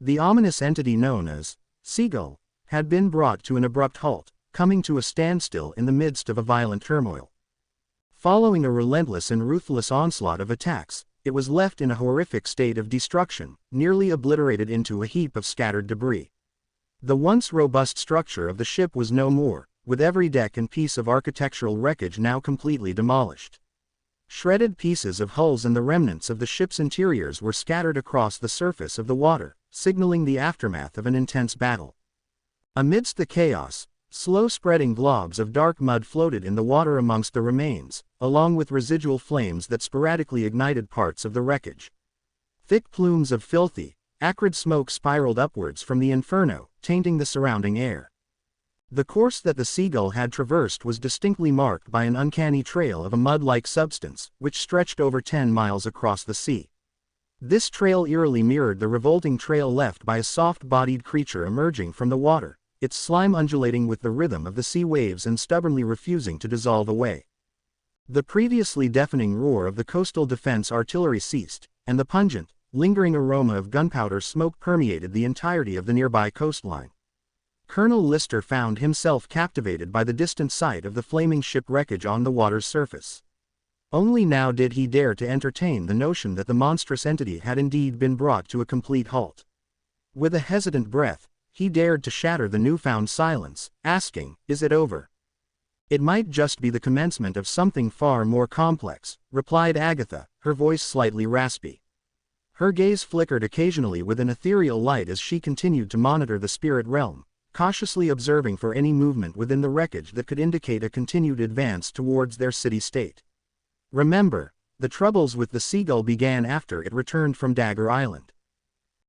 The ominous entity known as Seagull had been brought to an abrupt halt, coming to a standstill in the midst of a violent turmoil. Following a relentless and ruthless onslaught of attacks, it was left in a horrific state of destruction, nearly obliterated into a heap of scattered debris. The once robust structure of the ship was no more, with every deck and piece of architectural wreckage now completely demolished. Shredded pieces of hulls and the remnants of the ship's interiors were scattered across the surface of the water, signaling the aftermath of an intense battle. Amidst the chaos, slow-spreading globs of dark mud floated in the water amongst the remains, along with residual flames that sporadically ignited parts of the wreckage. Thick plumes of filthy, Acrid smoke spiraled upwards from the inferno, tainting the surrounding air. The course that the seagull had traversed was distinctly marked by an uncanny trail of a mud-like substance, which stretched over 10 miles across the sea. This trail eerily mirrored the revolting trail left by a soft-bodied creature emerging from the water, its slime undulating with the rhythm of the sea waves and stubbornly refusing to dissolve away. The previously deafening roar of the coastal defense artillery ceased, and the pungent, lingering aroma of gunpowder smoke permeated the entirety of the nearby coastline. Colonel Lister found himself captivated by the distant sight of the flaming ship wreckage on the water's surface. Only now did he dare to entertain the notion that the monstrous entity had indeed been brought to a complete halt. With a hesitant breath, he dared to shatter the newfound silence, asking, "Is it over?" "It might just be the commencement of something far more complex," replied Agatha, her voice slightly raspy. Her gaze flickered occasionally with an ethereal light as she continued to monitor the spirit realm, cautiously observing for any movement within the wreckage that could indicate a continued advance towards their city-state. Remember, the troubles with the seagull began after it returned from Dagger Island.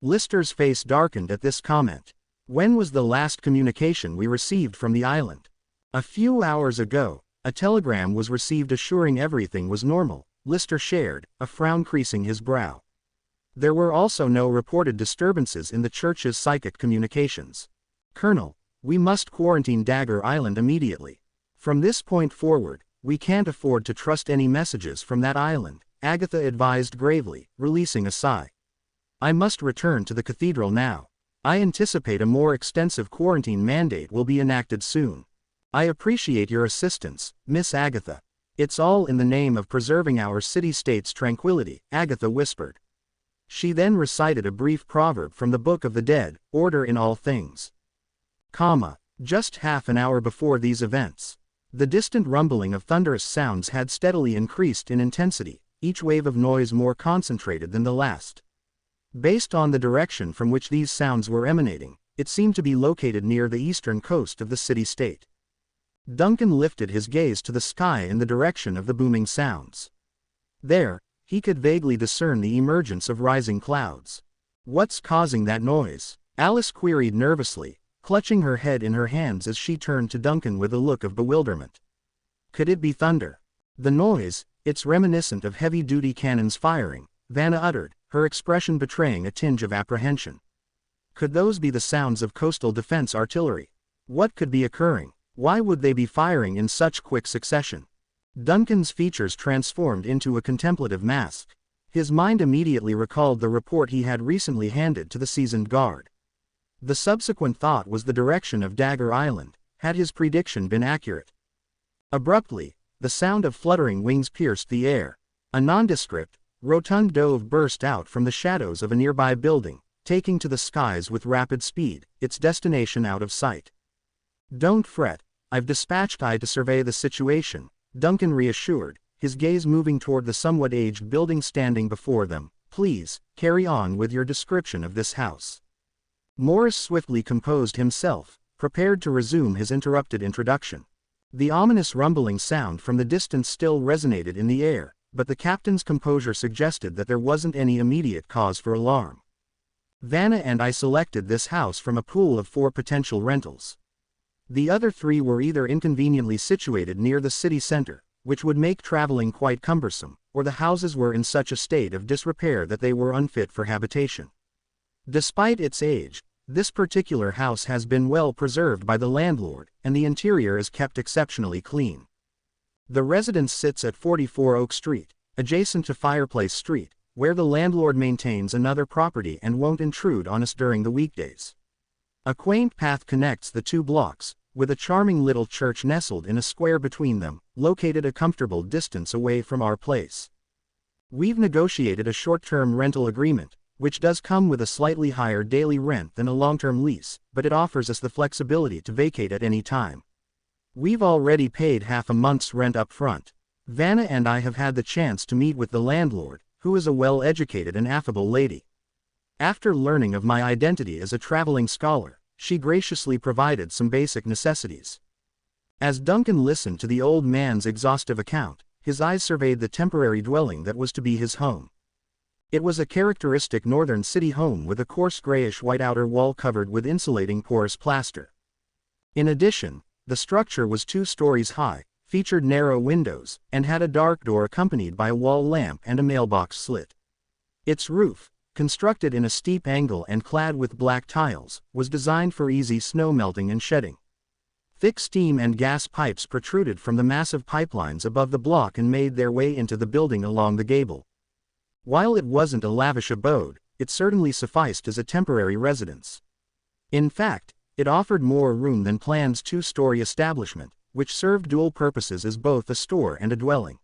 Lister's face darkened at this comment. "When was the last communication we received from the island?" "A few hours ago, a telegram was received assuring everything was normal," Lister shared, a frown creasing his brow. There were also no reported disturbances in the church's psychic communications. "Colonel, we must quarantine Dagger Island immediately. From this point forward, we can't afford to trust any messages from that island," Agatha advised gravely, releasing a sigh. "I must return to the cathedral now. I anticipate a more extensive quarantine mandate will be enacted soon." "I appreciate your assistance, Miss Agatha. It's all in the name of preserving our city-state's tranquility," Agatha whispered. She then recited a brief proverb from the Book of the Dead, "Order in all things." Just half an hour before these events, the distant rumbling of thunderous sounds had steadily increased in intensity, each wave of noise more concentrated than the last. Based on the direction from which these sounds were emanating, it seemed to be located near the eastern coast of the city-state. Duncan lifted his gaze to the sky in the direction of the booming sounds. There, he could vaguely discern the emergence of rising clouds. "What's causing that noise?" Alice queried nervously, clutching her head in her hands as she turned to Duncan with a look of bewilderment. "Could it be thunder?" "The noise, it's reminiscent of heavy-duty cannons firing," Vanna uttered, her expression betraying a tinge of apprehension. "Could those be the sounds of coastal defense artillery? What could be occurring? Why would they be firing in such quick succession?" Duncan's features transformed into a contemplative mask. His mind immediately recalled the report he had recently handed to the seasoned guard. The subsequent thought was the direction of Dagger Island, had his prediction been accurate. Abruptly, the sound of fluttering wings pierced the air. A nondescript, rotund dove burst out from the shadows of a nearby building, taking to the skies with rapid speed, its destination out of sight. "Don't fret, I've dispatched I to survey the situation," Duncan reassured, his gaze moving toward the somewhat aged building standing before them. "Please, carry on with your description of this house." Morris swiftly composed himself, prepared to resume his interrupted introduction. The ominous rumbling sound from the distance still resonated in the air, but the captain's composure suggested that there wasn't any immediate cause for alarm. "Vanna and I selected this house from a pool of 4 potential rentals. The other 3 were either inconveniently situated near the city center, which would make traveling quite cumbersome, or the houses were in such a state of disrepair that they were unfit for habitation. Despite its age, this particular house has been well preserved by the landlord, and the interior is kept exceptionally clean. The residence sits at 44 Oak Street, adjacent to Fireplace Street, where the landlord maintains another property and won't intrude on us during the weekdays. A quaint path connects the 2 blocks, with a charming little church nestled in a square between them, located a comfortable distance away from our place. We've negotiated a short-term rental agreement, which does come with a slightly higher daily rent than a long-term lease, but it offers us the flexibility to vacate at any time. We've already paid half a month's rent up front. Vanna and I have had the chance to meet with the landlord, who is a well-educated and affable lady. After learning of my identity as a traveling scholar, she graciously provided some basic necessities." As Duncan listened to the old man's exhaustive account, his eyes surveyed the temporary dwelling that was to be his home. It was a characteristic northern city home with a coarse grayish-white outer wall covered with insulating porous plaster. In addition, the structure was 2 stories high, featured narrow windows, and had a dark door accompanied by a wall lamp and a mailbox slit. Its roof, constructed in a steep angle and clad with black tiles, was designed for easy snow melting and shedding. Thick steam and gas pipes protruded from the massive pipelines above the block and made their way into the building along the gable. While it wasn't a lavish abode, it certainly sufficed as a temporary residence. In fact, it offered more room than planned 2-story establishment, which served dual purposes as both a store and a dwelling.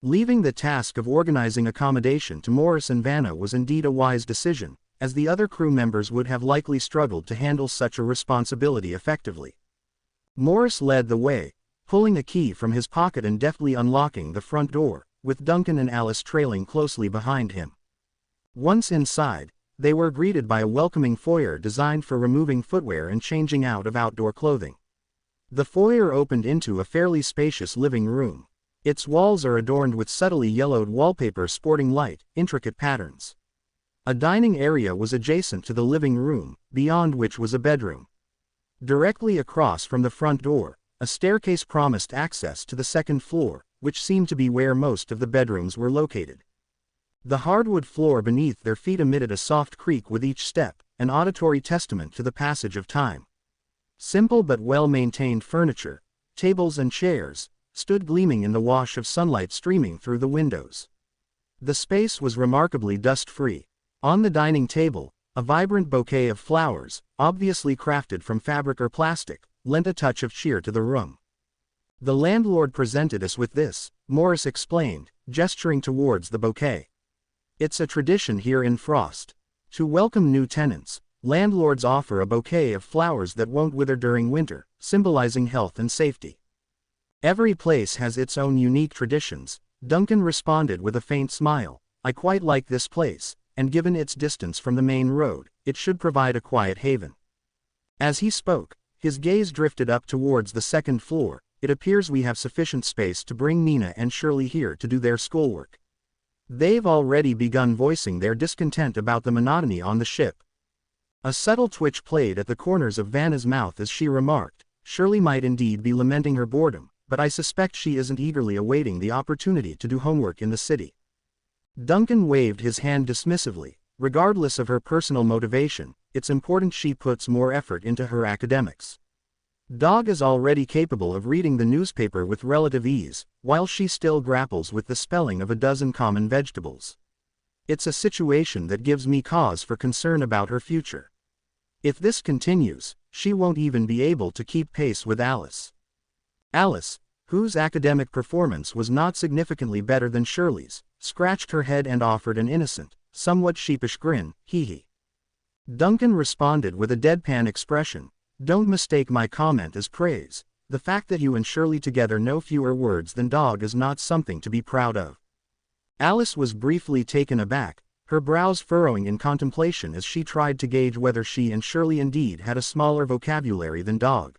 Leaving the task of organizing accommodation to Morris and Vanna was indeed a wise decision, as the other crew members would have likely struggled to handle such a responsibility effectively. Morris led the way, pulling a key from his pocket and deftly unlocking the front door, with Duncan and Alice trailing closely behind him. Once inside, they were greeted by a welcoming foyer designed for removing footwear and changing out of outdoor clothing. The foyer opened into a fairly spacious living room. Its walls are adorned with subtly yellowed wallpaper sporting light, intricate patterns. A dining area was adjacent to the living room, beyond which was a bedroom. Directly across from the front door, a staircase promised access to the 2nd floor, which seemed to be where most of the bedrooms were located. The hardwood floor beneath their feet emitted a soft creak with each step, an auditory testament to the passage of time. Simple but well-maintained furniture, tables and chairs, stood gleaming in the wash of sunlight streaming through the windows. The space was remarkably dust-free. On the dining table, a vibrant bouquet of flowers, obviously crafted from fabric or plastic, lent a touch of cheer to the room. "The landlord presented us with this," Morris explained, gesturing towards the bouquet. "It's a tradition here in Frost. To welcome new tenants, landlords offer a bouquet of flowers that won't wither during winter, symbolizing health and safety." "Every place has its own unique traditions," Duncan responded with a faint smile. "I quite like this place, and given its distance from the main road, it should provide a quiet haven." As he spoke, his gaze drifted up towards the 2nd floor. "It appears we have sufficient space to bring Nina and Shirley here to do their schoolwork. They've already begun voicing their discontent about the monotony on the ship." A subtle twitch played at the corners of Vanna's mouth as she remarked, "Shirley might indeed be lamenting her boredom, but I suspect she isn't eagerly awaiting the opportunity to do homework in the city." Duncan waved his hand dismissively. "Regardless of her personal motivation, it's important she puts more effort into her academics. Dog is already capable of reading the newspaper with relative ease, while she still grapples with the spelling of a dozen common vegetables. It's a situation that gives me cause for concern about her future. If this continues, she won't even be able to keep pace with Alice." Alice, whose academic performance was not significantly better than Shirley's, scratched her head and offered an innocent, somewhat sheepish grin. "Hee." Duncan responded with a deadpan expression. "Don't mistake my comment as praise. The fact that you and Shirley together know fewer words than Dog is not something to be proud of." Alice was briefly taken aback, her brows furrowing in contemplation as she tried to gauge whether she and Shirley indeed had a smaller vocabulary than Dog.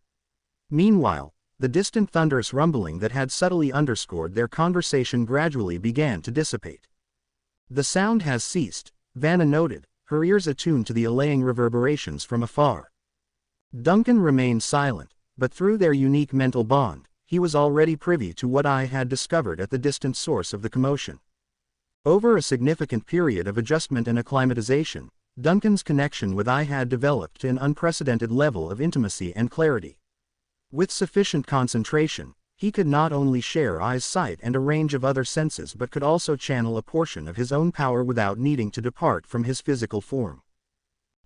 Meanwhile, the distant thunderous rumbling that had subtly underscored their conversation gradually began to dissipate. "The sound has ceased," Vanna noted, her ears attuned to the allaying reverberations from afar. Duncan remained silent, but through their unique mental bond, he was already privy to what I had discovered at the distant source of the commotion. Over a significant period of adjustment and acclimatization, Duncan's connection with I had developed to an unprecedented level of intimacy and clarity. With sufficient concentration, he could not only share I's sight and a range of other senses but could also channel a portion of his own power without needing to depart from his physical form.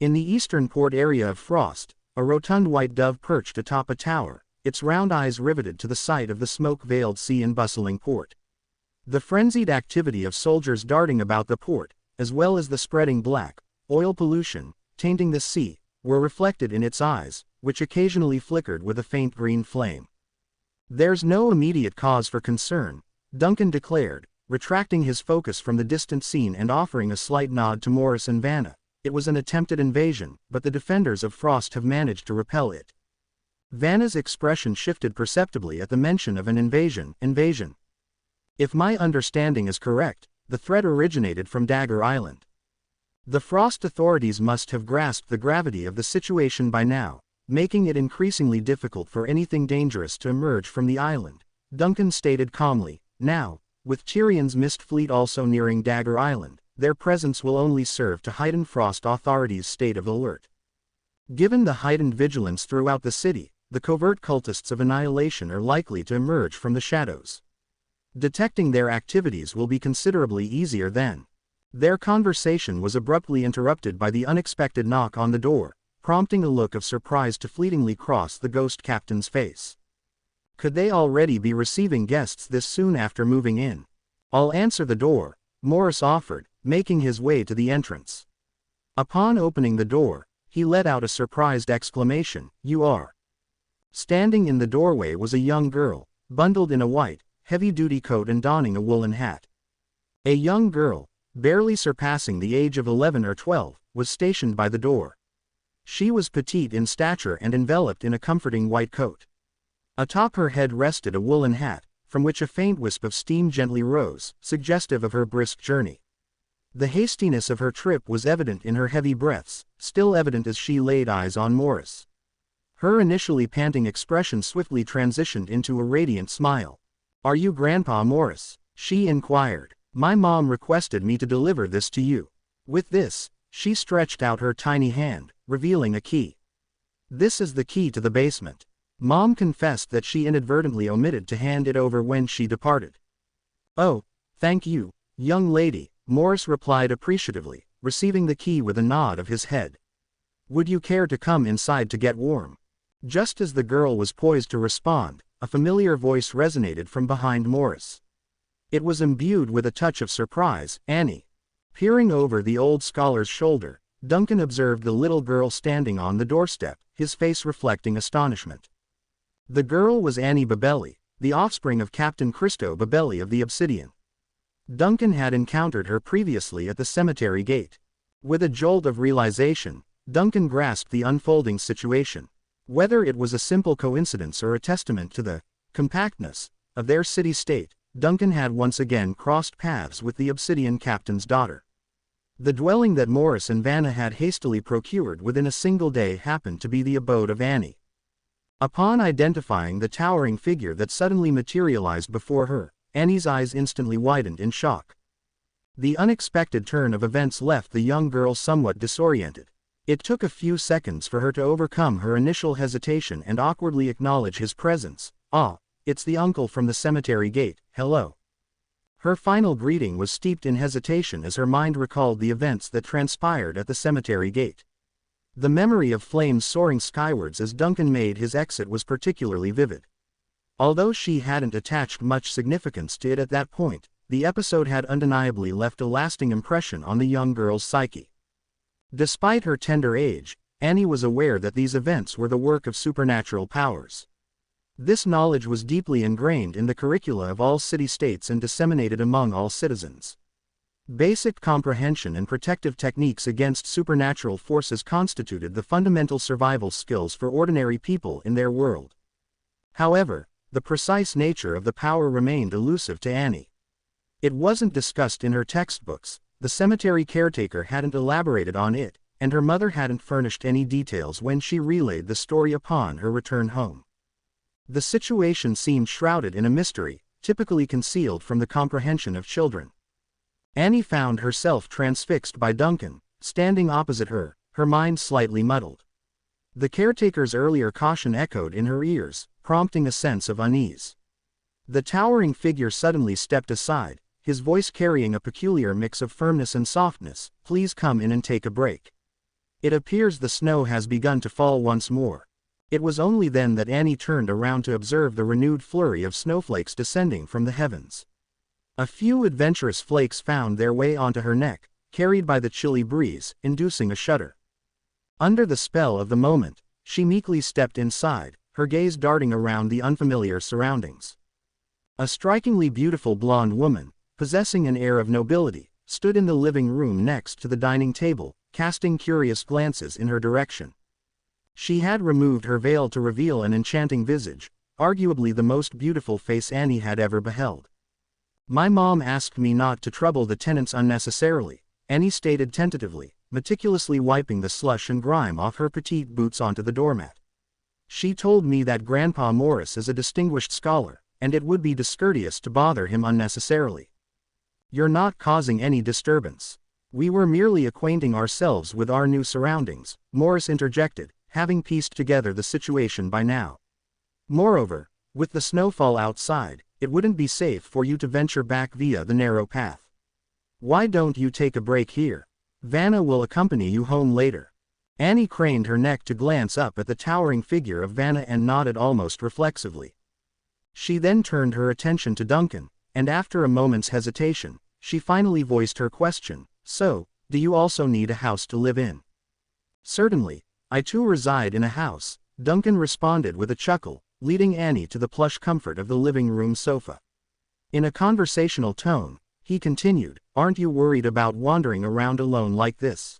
In the eastern port area of Frost, a rotund white dove perched atop a tower, its round eyes riveted to the sight of the smoke-veiled sea and bustling port. The frenzied activity of soldiers darting about the port, as well as the spreading black oil pollution, tainting the sea, were reflected in its eyes, which occasionally flickered with a faint green flame. "There's no immediate cause for concern," Duncan declared, retracting his focus from the distant scene and offering a slight nod to Morris and Vanna. "It was an attempted invasion, but the defenders of Frost have managed to repel it." Vanna's expression shifted perceptibly at the mention of an invasion. "If my understanding is correct, the threat originated from Dagger Island. The Frost authorities must have grasped the gravity of the situation by now, making it increasingly difficult for anything dangerous to emerge from the island, Duncan stated calmly. Now, with Tyrion's mist fleet also nearing Dagger Island, their presence will only serve to heighten Frost authorities' state of alert. Given the heightened vigilance throughout the city, the covert cultists of annihilation are likely to emerge from the shadows. Detecting their activities will be considerably easier then. Their conversation was abruptly interrupted by the unexpected knock on the door, prompting a look of surprise to fleetingly cross the ghost captain's face. Could they already be receiving guests this soon after moving in? "I'll answer the door," Morris offered, making his way to the entrance. Upon opening the door, he let out a surprised exclamation, "You are." Standing in the doorway was a young girl, bundled in a white, heavy-duty coat and donning a woolen hat. A young girl, barely surpassing the age of 11 or 12, was stationed by the door. She was petite in stature and enveloped in a comforting white coat. Atop her head rested a woolen hat, from which a faint wisp of steam gently rose, suggestive of her brisk journey. The hastiness of her trip was evident in her heavy breaths, still evident as she laid eyes on Morris. Her initially panting expression swiftly transitioned into a radiant smile. "Are you Grandpa Morris?" she inquired. "My mom requested me to deliver this to you." With this, she stretched out her tiny hand, revealing a key. "This is the key to the basement." Mom confessed that she inadvertently omitted to hand it over when she departed. "Oh, thank you, young lady," Morris replied appreciatively, receiving the key with a nod of his head. "Would you care to come inside to get warm?" Just as the girl was poised to respond, a familiar voice resonated from behind Morris. It was imbued with a touch of surprise. "Annie." Peering over the old scholar's shoulder, Duncan observed the little girl standing on the doorstep, his face reflecting astonishment. The girl was Annie Babelli, the offspring of Captain Christo Babelli of the Obsidian. Duncan had encountered her previously at the cemetery gate. With a jolt of realization, Duncan grasped the unfolding situation. Whether it was a simple coincidence or a testament to the compactness of their city-state, Duncan had once again crossed paths with the Obsidian captain's daughter. The dwelling that Morris and Vanna had hastily procured within a single day happened to be the abode of Annie. Upon identifying the towering figure that suddenly materialized before her, Annie's eyes instantly widened in shock. The unexpected turn of events left the young girl somewhat disoriented. It took a few seconds for her to overcome her initial hesitation and awkwardly acknowledge his presence. "Ah, it's the uncle from the cemetery gate, hello." Her final greeting was steeped in hesitation as her mind recalled the events that transpired at the cemetery gate. The memory of flames soaring skywards as Duncan made his exit was particularly vivid. Although she hadn't attached much significance to it at that point, the episode had undeniably left a lasting impression on the young girl's psyche. Despite her tender age, Annie was aware that these events were the work of supernatural powers. This knowledge was deeply ingrained in the curricula of all city-states and disseminated among all citizens. Basic comprehension and protective techniques against supernatural forces constituted the fundamental survival skills for ordinary people in their world. However, the precise nature of the power remained elusive to Annie. It wasn't discussed in her textbooks, the cemetery caretaker hadn't elaborated on it, and her mother hadn't furnished any details when she relayed the story upon her return home. The situation seemed shrouded in a mystery, typically concealed from the comprehension of children. Annie found herself transfixed by Duncan, standing opposite her, her mind slightly muddled. The caretaker's earlier caution echoed in her ears, prompting a sense of unease. The towering figure suddenly stepped aside, his voice carrying a peculiar mix of firmness and softness. "Please come in and take a break. It appears the snow has begun to fall once more." It was only then that Annie turned around to observe the renewed flurry of snowflakes descending from the heavens. A few adventurous flakes found their way onto her neck, carried by the chilly breeze, inducing a shudder. Under the spell of the moment, she meekly stepped inside, her gaze darting around the unfamiliar surroundings. A strikingly beautiful blonde woman, possessing an air of nobility, stood in the living room next to the dining table, casting curious glances in her direction. She had removed her veil to reveal an enchanting visage, arguably the most beautiful face Annie had ever beheld. My mom asked me not to trouble the tenants unnecessarily, Annie stated tentatively, meticulously wiping the slush and grime off her petite boots onto the doormat. She told me that Grandpa Morris is a distinguished scholar, and it would be discourteous to bother him unnecessarily. You're not causing any disturbance. We were merely acquainting ourselves with our new surroundings, Morris interjected, having pieced together the situation by now. Moreover, with the snowfall outside, it wouldn't be safe for you to venture back via the narrow path. Why don't you take a break here? Vanna will accompany you home later. Annie craned her neck to glance up at the towering figure of Vanna and nodded almost reflexively. She then turned her attention to Duncan, and after a moment's hesitation, she finally voiced her question, "So, do you also need a house to live in?" "Certainly, I too reside in a house," Duncan responded with a chuckle, leading Annie to the plush comfort of the living room sofa. In a conversational tone, he continued, "Aren't you worried about wandering around alone like this?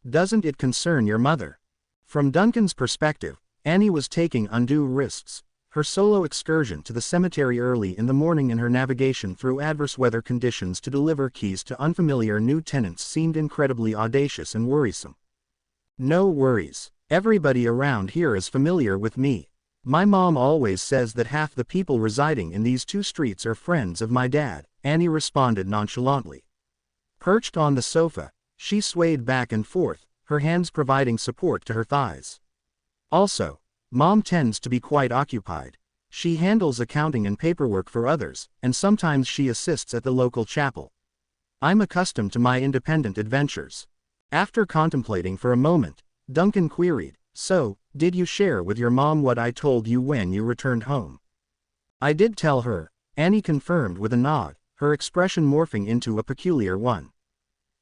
Doesn't it concern your mother?" From Duncan's perspective, Annie was taking undue risks. Her solo excursion to the cemetery early in the morning and her navigation through adverse weather conditions to deliver keys to unfamiliar new tenants seemed incredibly audacious and worrisome. "No worries. Everybody around here is familiar with me. My mom always says that half the people residing in these 2 streets are friends of my dad," Annie responded nonchalantly. Perched on the sofa, she swayed back and forth, her hands providing support to her thighs. "Also, Mom tends to be quite occupied. She handles accounting and paperwork for others, and sometimes she assists at the local chapel. I'm accustomed to my independent adventures." After contemplating for a moment, Duncan queried, "So, did you share with your mom what I told you when you returned home?" "I did tell her," Annie confirmed with a nod, her expression morphing into a peculiar one.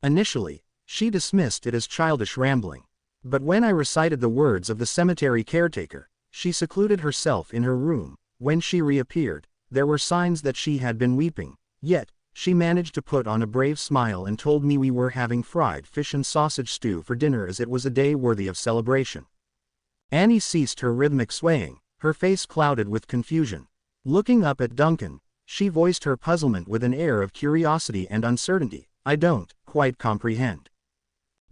Initially, she dismissed it as childish rambling. But when I recited the words of the cemetery caretaker, she secluded herself in her room. When she reappeared, there were signs that she had been weeping, yet, she managed to put on a brave smile and told me we were having fried fish and sausage stew for dinner as it was a day worthy of celebration. Annie ceased her rhythmic swaying, her face clouded with confusion. Looking up at Duncan, she voiced her puzzlement with an air of curiosity and uncertainty. "I don't quite comprehend."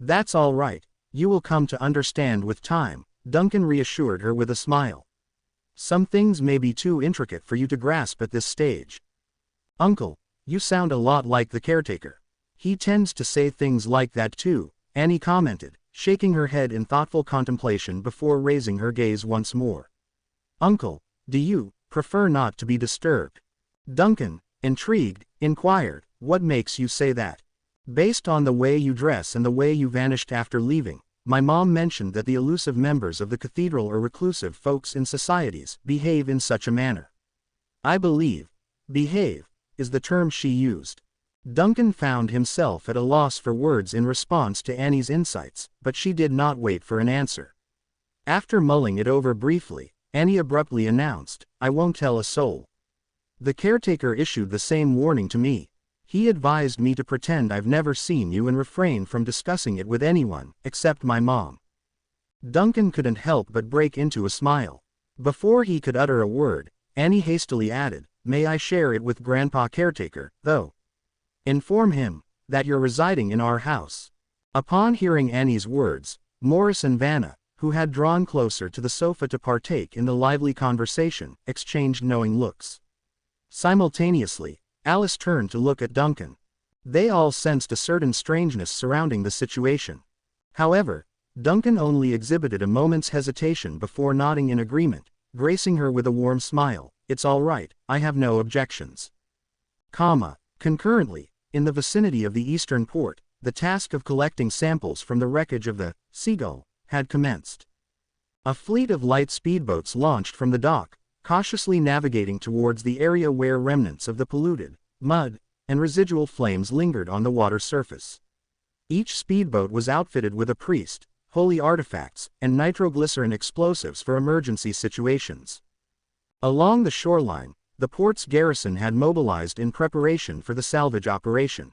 "That's all right. You will come to understand with time," Duncan reassured her with a smile. "Some things may be too intricate for you to grasp at this stage." "Uncle, you sound a lot like the caretaker. He tends to say things like that too," Annie commented, shaking her head in thoughtful contemplation before raising her gaze once more. "Uncle, do you prefer not to be disturbed?" Duncan, intrigued, inquired, "What makes you say that?" "Based on the way you dress and the way you vanished after leaving, my mom mentioned that the elusive members of the cathedral or reclusive folks in societies behave in such a manner. I believe, behave, is the term she used." Duncan found himself at a loss for words in response to Annie's insights, but she did not wait for an answer. After mulling it over briefly, Annie abruptly announced, "I won't tell a soul. The caretaker issued the same warning to me. He advised me to pretend I've never seen you and refrain from discussing it with anyone, except my mom." Duncan couldn't help but break into a smile. Before he could utter a word, Annie hastily added, "May I share it with Grandpa Caretaker, though? Inform him that you're residing in our house." Upon hearing Annie's words, Morris and Vanna, who had drawn closer to the sofa to partake in the lively conversation, exchanged knowing looks. Simultaneously, Alice turned to look at Duncan. They all sensed a certain strangeness surrounding the situation. However, Duncan only exhibited a moment's hesitation before nodding in agreement, gracing her with a warm smile. "It's all right, I have no objections." Concurrently, in the vicinity of the eastern port, the task of collecting samples from the wreckage of the Seagull had commenced. A fleet of light speedboats launched from the dock, cautiously navigating towards the area where remnants of the polluted mud and residual flames lingered on the water surface. Each speedboat was outfitted with a priest, holy artifacts, and nitroglycerin explosives for emergency situations. Along the shoreline, the port's garrison had mobilized in preparation for the salvage operation.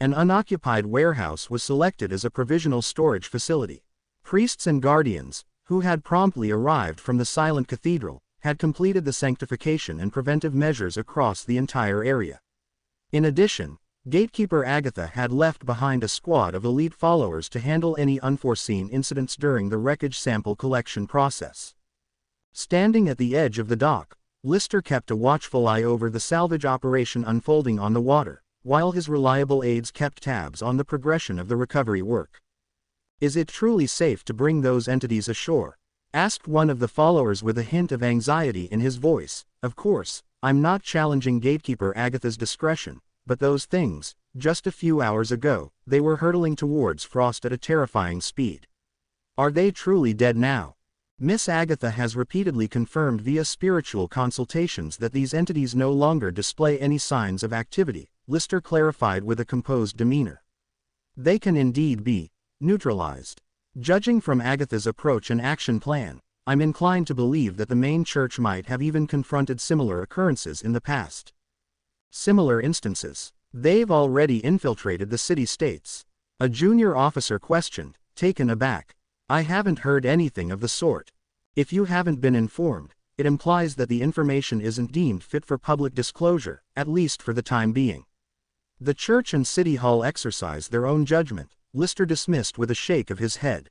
An unoccupied warehouse was selected as a provisional storage facility. Priests and guardians, who had promptly arrived from the silent cathedral, had completed the sanctification and preventive measures across the entire area. In addition, gatekeeper Agatha had left behind a squad of elite followers to handle any unforeseen incidents during the wreckage sample collection process. Standing at the edge of the dock, Lister kept a watchful eye over the salvage operation unfolding on the water, while his reliable aides kept tabs on the progression of the recovery work. "Is it truly safe to bring those entities ashore?" asked one of the followers with a hint of anxiety in his voice. "Of course, I'm not challenging gatekeeper Agatha's discretion, but those things, just a few hours ago, they were hurtling towards Frost at a terrifying speed. Are they truly dead now?" Miss Agatha has repeatedly confirmed via spiritual consultations that these entities no longer display any signs of activity, Lister clarified with a composed demeanor. "They can indeed be neutralized. Judging from Agatha's approach and action plan, I'm inclined to believe that the main church might have even confronted similar occurrences in the past. Similar instances. They've already infiltrated the city-states." A junior officer questioned, taken aback. "I haven't heard anything of the sort. If you haven't been informed, it implies that the information isn't deemed fit for public disclosure, at least for the time being. The church and city hall exercise their own judgment," Lister dismissed with a shake of his head.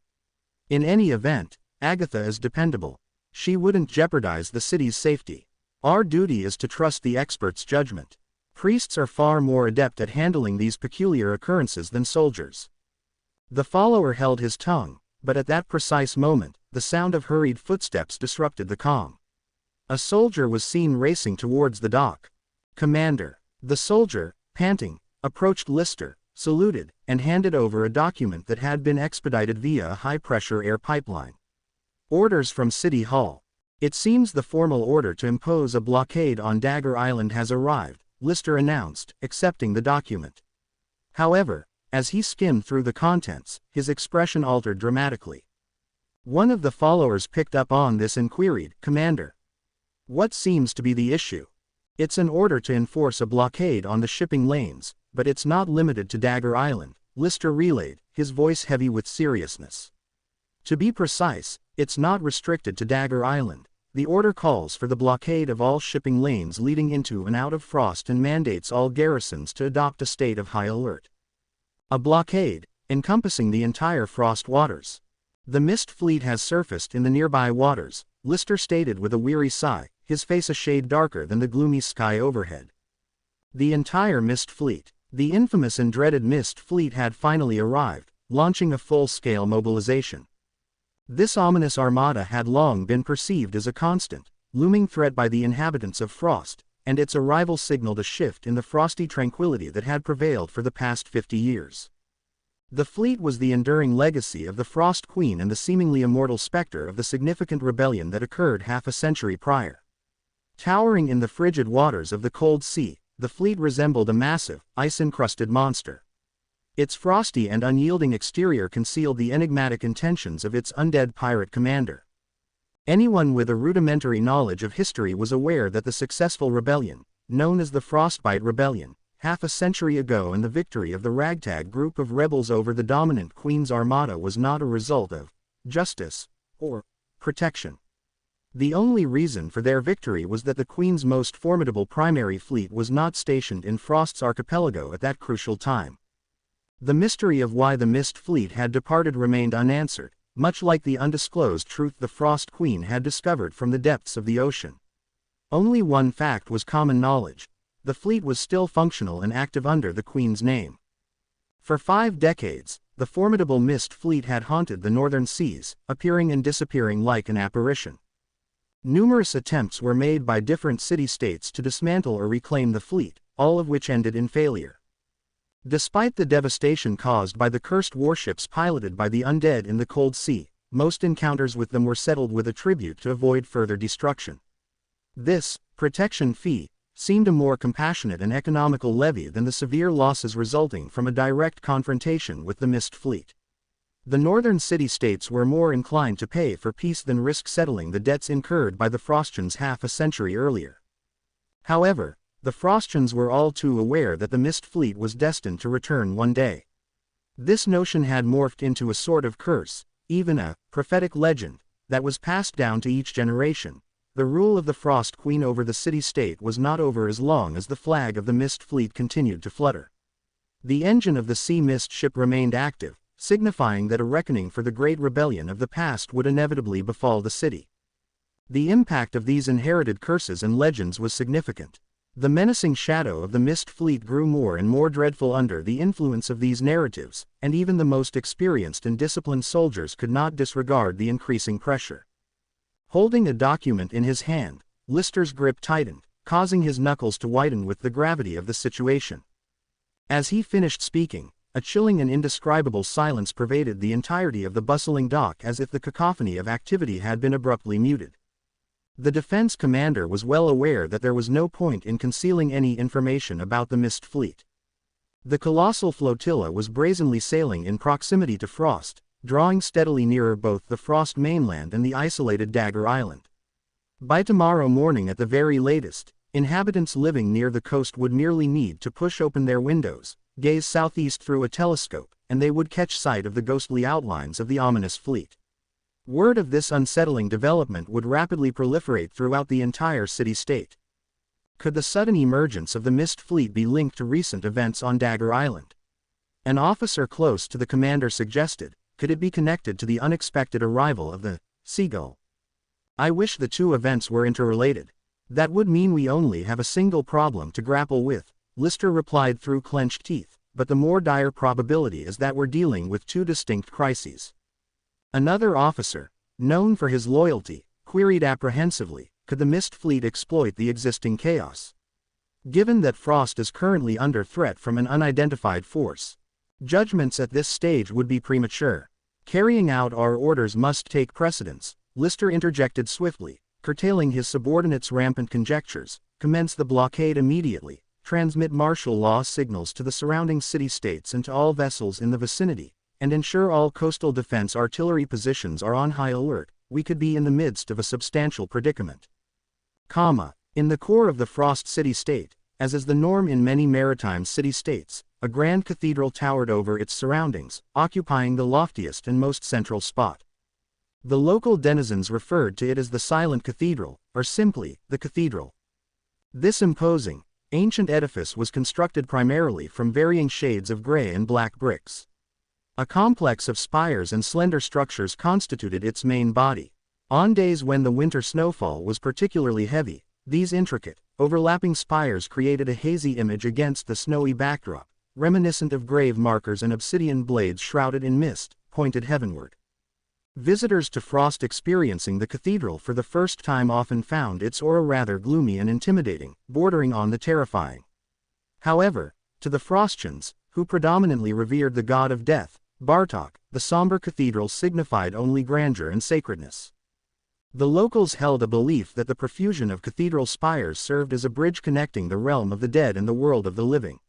"In any event, Agatha is dependable. She wouldn't jeopardize the city's safety. Our duty is to trust the expert's judgment. Priests are far more adept at handling these peculiar occurrences than soldiers." The follower held his tongue, but at that precise moment, the sound of hurried footsteps disrupted the calm. A soldier was seen racing towards the dock. "Commander." The soldier, panting, approached Lister, saluted, and handed over a document that had been expedited via a high-pressure air pipeline. "Orders from City Hall. It seems the formal order to impose a blockade on Dagger Island has arrived," Lister announced, accepting the document. However, as he skimmed through the contents, his expression altered dramatically. One of the followers picked up on this and queried, "Commander, what seems to be the issue?" "It's an order to enforce a blockade on the shipping lanes, but it's not limited to Dagger Island," Lister relayed, his voice heavy with seriousness. "To be precise, it's not restricted to Dagger Island. The order calls for the blockade of all shipping lanes leading into and out of Frost and mandates all garrisons to adopt a state of high alert. A blockade, encompassing the entire Frost waters. The Mist Fleet has surfaced in the nearby waters," Lister stated with a weary sigh, his face a shade darker than the gloomy sky overhead. The entire Mist Fleet. The infamous and dreaded Mist Fleet had finally arrived, launching a full-scale mobilization. This ominous armada had long been perceived as a constant, looming threat by the inhabitants of Frost, and its arrival signaled a shift in the frosty tranquility that had prevailed for the past 50 years. The fleet was the enduring legacy of the Frost Queen and the seemingly immortal specter of the significant rebellion that occurred half a century prior. Towering in the frigid waters of the cold sea, the fleet resembled a massive, ice-encrusted monster. Its frosty and unyielding exterior concealed the enigmatic intentions of its undead pirate commander. Anyone with a rudimentary knowledge of history was aware that the successful rebellion, known as the Frostbite Rebellion, half a century ago and the victory of the ragtag group of rebels over the dominant Queen's Armada was not a result of justice or protection. The only reason for their victory was that the Queen's most formidable primary fleet was not stationed in Frost's archipelago at that crucial time. The mystery of why the Mist Fleet had departed remained unanswered, much like the undisclosed truth the Frost Queen had discovered from the depths of the ocean. Only one fact was common knowledge: the fleet was still functional and active under the Queen's name. For 5 decades, the formidable Mist Fleet had haunted the northern seas, appearing and disappearing like an apparition. Numerous attempts were made by different city-states to dismantle or reclaim the fleet, all of which ended in failure. Despite the devastation caused by the cursed warships piloted by the undead in the cold sea, most encounters with them were settled with a tribute to avoid further destruction. This protection fee seemed a more compassionate and economical levy than the severe losses resulting from a direct confrontation with the Mist Fleet. The northern city-states were more inclined to pay for peace than risk settling the debts incurred by the Frostians half a century earlier. However, the Frostians were all too aware that the Mist Fleet was destined to return one day. This notion had morphed into a sort of curse, even a prophetic legend, that was passed down to each generation, the rule of the Frost Queen over the city-state was not over as long as the flag of the Mist Fleet continued to flutter. The engine of the Sea Mist ship remained active, signifying that a reckoning for the great rebellion of the past would inevitably befall the city. The impact of these inherited curses and legends was significant. The menacing shadow of the Mist Fleet grew more and more dreadful under the influence of these narratives, and even the most experienced and disciplined soldiers could not disregard the increasing pressure. Holding a document in his hand, Lister's grip tightened, causing his knuckles to whiten with the gravity of the situation. As he finished speaking, a chilling and indescribable silence pervaded the entirety of the bustling dock, as if the cacophony of activity had been abruptly muted. The defense commander was well aware that there was no point in concealing any information about the Mist Fleet. The colossal flotilla was brazenly sailing in proximity to Frost, drawing steadily nearer both the Frost mainland and the isolated Dagger Island. By tomorrow morning at the very latest, inhabitants living near the coast would merely need to push open their windows, gaze southeast through a telescope, and they would catch sight of the ghostly outlines of the ominous fleet. Word of this unsettling development would rapidly proliferate throughout the entire city-state. Could the sudden emergence of the Mist Fleet be linked to recent events on Dagger Island? An officer close to the commander suggested, could it be connected to the unexpected arrival of the Seagull? I wish the two events were interrelated. That would mean we only have a single problem to grapple with, Lister replied through clenched teeth, but the more dire probability is that we're dealing with two distinct crises. Another officer, known for his loyalty, queried apprehensively, could the Mist Fleet exploit the existing chaos? Given that Frost is currently under threat from an unidentified force, judgments at this stage would be premature. Carrying out our orders must take precedence, Lister interjected swiftly, curtailing his subordinates' rampant conjectures. Commence the blockade immediately, transmit martial law signals to the surrounding city-states and to all vessels in the vicinity, and ensure all coastal defense artillery positions are on high alert. We could be in the midst of a substantial predicament. In the core of the Frost city-state, as is the norm in many maritime city-states, a grand cathedral towered over its surroundings, occupying the loftiest and most central spot. The local denizens referred to it as the Silent Cathedral, or simply, the Cathedral. This imposing, ancient edifice was constructed primarily from varying shades of gray and black bricks. A complex of spires and slender structures constituted its main body. On days when the winter snowfall was particularly heavy, these intricate, overlapping spires created a hazy image against the snowy backdrop, reminiscent of grave markers and obsidian blades shrouded in mist, pointed heavenward. Visitors to Frost experiencing the cathedral for the first time often found its aura rather gloomy and intimidating, bordering on the terrifying. However, to the Frostians, who predominantly revered the god of death, Bartok, the somber cathedral signified only grandeur and sacredness. The locals held a belief that the profusion of cathedral spires served as a bridge connecting the realm of the dead and the world of the living.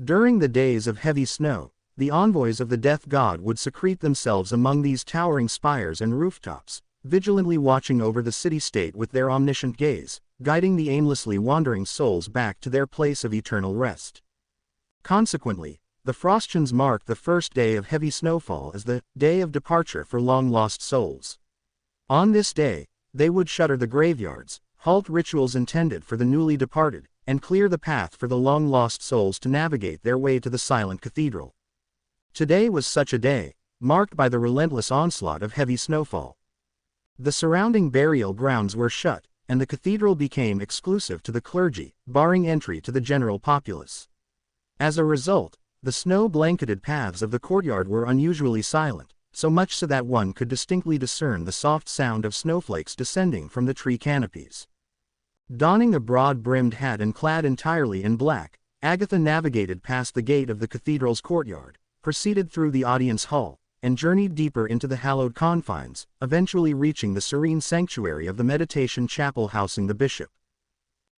During the days of heavy snow, the envoys of the death god would secrete themselves among these towering spires and rooftops, vigilantly watching over the city-state with their omniscient gaze, guiding the aimlessly wandering souls back to their place of eternal rest. Consequently, the Frostians marked the first day of heavy snowfall as the day of departure for long-lost souls. On this day, they would shutter the graveyards, halt rituals intended for the newly departed, and clear the path for the long-lost souls to navigate their way to the Silent Cathedral. Today was such a day, marked by the relentless onslaught of heavy snowfall. The surrounding burial grounds were shut, and the cathedral became exclusive to the clergy, barring entry to the general populace. As a result, the snow-blanketed paths of the courtyard were unusually silent, so much so that one could distinctly discern the soft sound of snowflakes descending from the tree canopies. Donning a broad-brimmed hat and clad entirely in black, Agatha navigated past the gate of the cathedral's courtyard, proceeded through the audience hall, and journeyed deeper into the hallowed confines, eventually reaching the serene sanctuary of the meditation chapel housing the bishop.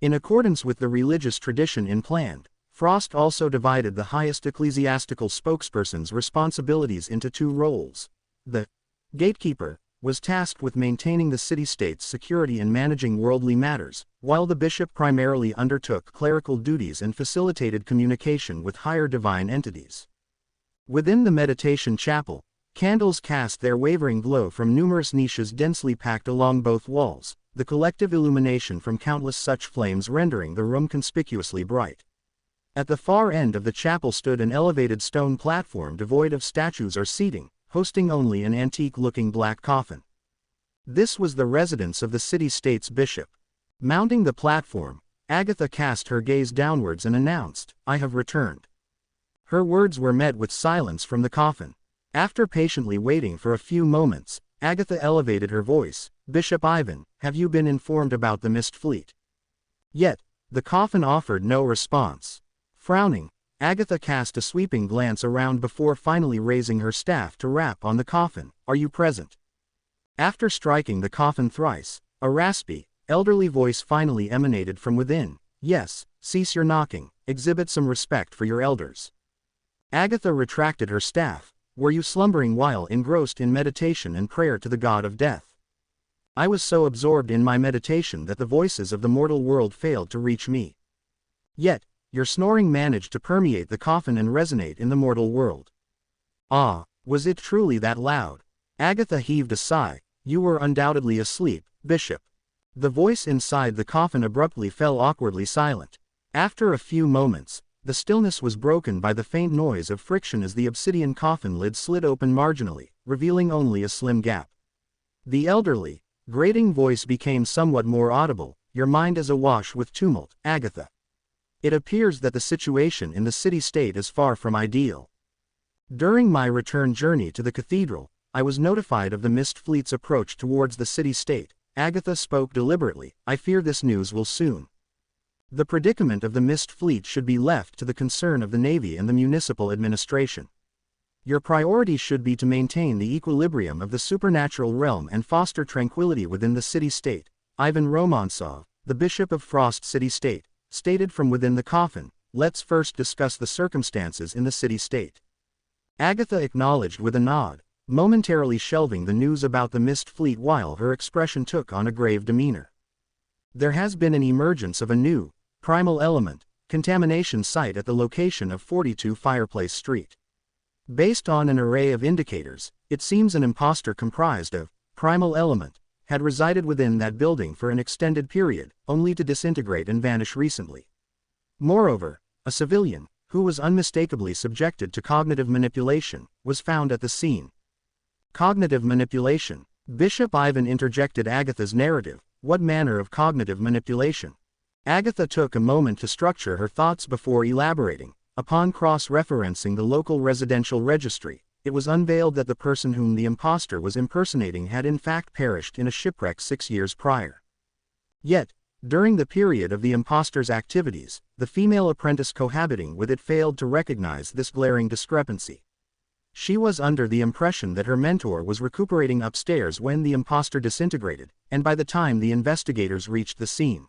In accordance with the religious tradition in planned, Frost also divided the highest ecclesiastical spokesperson's responsibilities into two roles. The gatekeeper was tasked with maintaining the city-state's security and managing worldly matters, while the bishop primarily undertook clerical duties and facilitated communication with higher divine entities. Within the meditation chapel, candles cast their wavering glow from numerous niches densely packed along both walls, the collective illumination from countless such flames rendering the room conspicuously bright. At the far end of the chapel stood an elevated stone platform devoid of statues or seating, hosting only an antique-looking black coffin. This was the residence of the city-state's bishop. Mounting the platform, Agatha cast her gaze downwards and announced, "I have returned." Her words were met with silence from the coffin. After patiently waiting for a few moments, Agatha elevated her voice, "Bishop Ivan, have you been informed about the mist fleet?" Yet, the coffin offered no response. Frowning, Agatha cast a sweeping glance around before finally raising her staff to rap on the coffin. "Are you present?" After striking the coffin thrice, a raspy, elderly voice finally emanated from within. "Yes, cease your knocking, exhibit some respect for your elders." Agatha retracted her staff. "Were you slumbering while engrossed in meditation and prayer to the god of death?" "I was so absorbed in my meditation that the voices of the mortal world failed to reach me." "Yet, your snoring managed to permeate the coffin and resonate in the mortal world." "Ah, was it truly that loud?" Agatha heaved a sigh. "You were undoubtedly asleep, Bishop." The voice inside the coffin abruptly fell awkwardly silent. After a few moments, the stillness was broken by the faint noise of friction as the obsidian coffin lid slid open marginally, revealing only a slim gap. The elderly, grating voice became somewhat more audible. "Your mind is awash with tumult, Agatha. It appears that the situation in the city-state is far from ideal. During my return journey to the cathedral, I was notified of the mist fleet's approach towards the city-state." Agatha spoke deliberately. "I fear this news will soon. The predicament of the mist fleet should be left to the concern of the Navy and the municipal administration. Your priority should be to maintain the equilibrium of the supernatural realm and foster tranquility within the city-state." Ivan Romansov, the Bishop of Frost City-State, stated from within the coffin. "Let's first discuss the circumstances in the city-state." Agatha acknowledged with a nod, momentarily shelving the news about the mist fleet while her expression took on a grave demeanor. "There has been an emergence of a new, primal element, contamination site at the location of 42 Fireplace Street. Based on an array of indicators, it seems an imposter comprised of primal element had resided within that building for an extended period, only to disintegrate and vanish recently. Moreover, a civilian, who was unmistakably subjected to cognitive manipulation, was found at the scene." "Cognitive manipulation?" Bishop Ivan interjected Agatha's narrative. "What manner of cognitive manipulation?" Agatha took a moment to structure her thoughts before elaborating. Upon cross-referencing the local residential registry, it was unveiled that the person whom the impostor was impersonating had in fact perished in a shipwreck 6 years prior. Yet, during the period of the impostor's activities, the female apprentice cohabiting with it failed to recognize this glaring discrepancy. She was under the impression that her mentor was recuperating upstairs when the impostor disintegrated, and by the time the investigators reached the scene.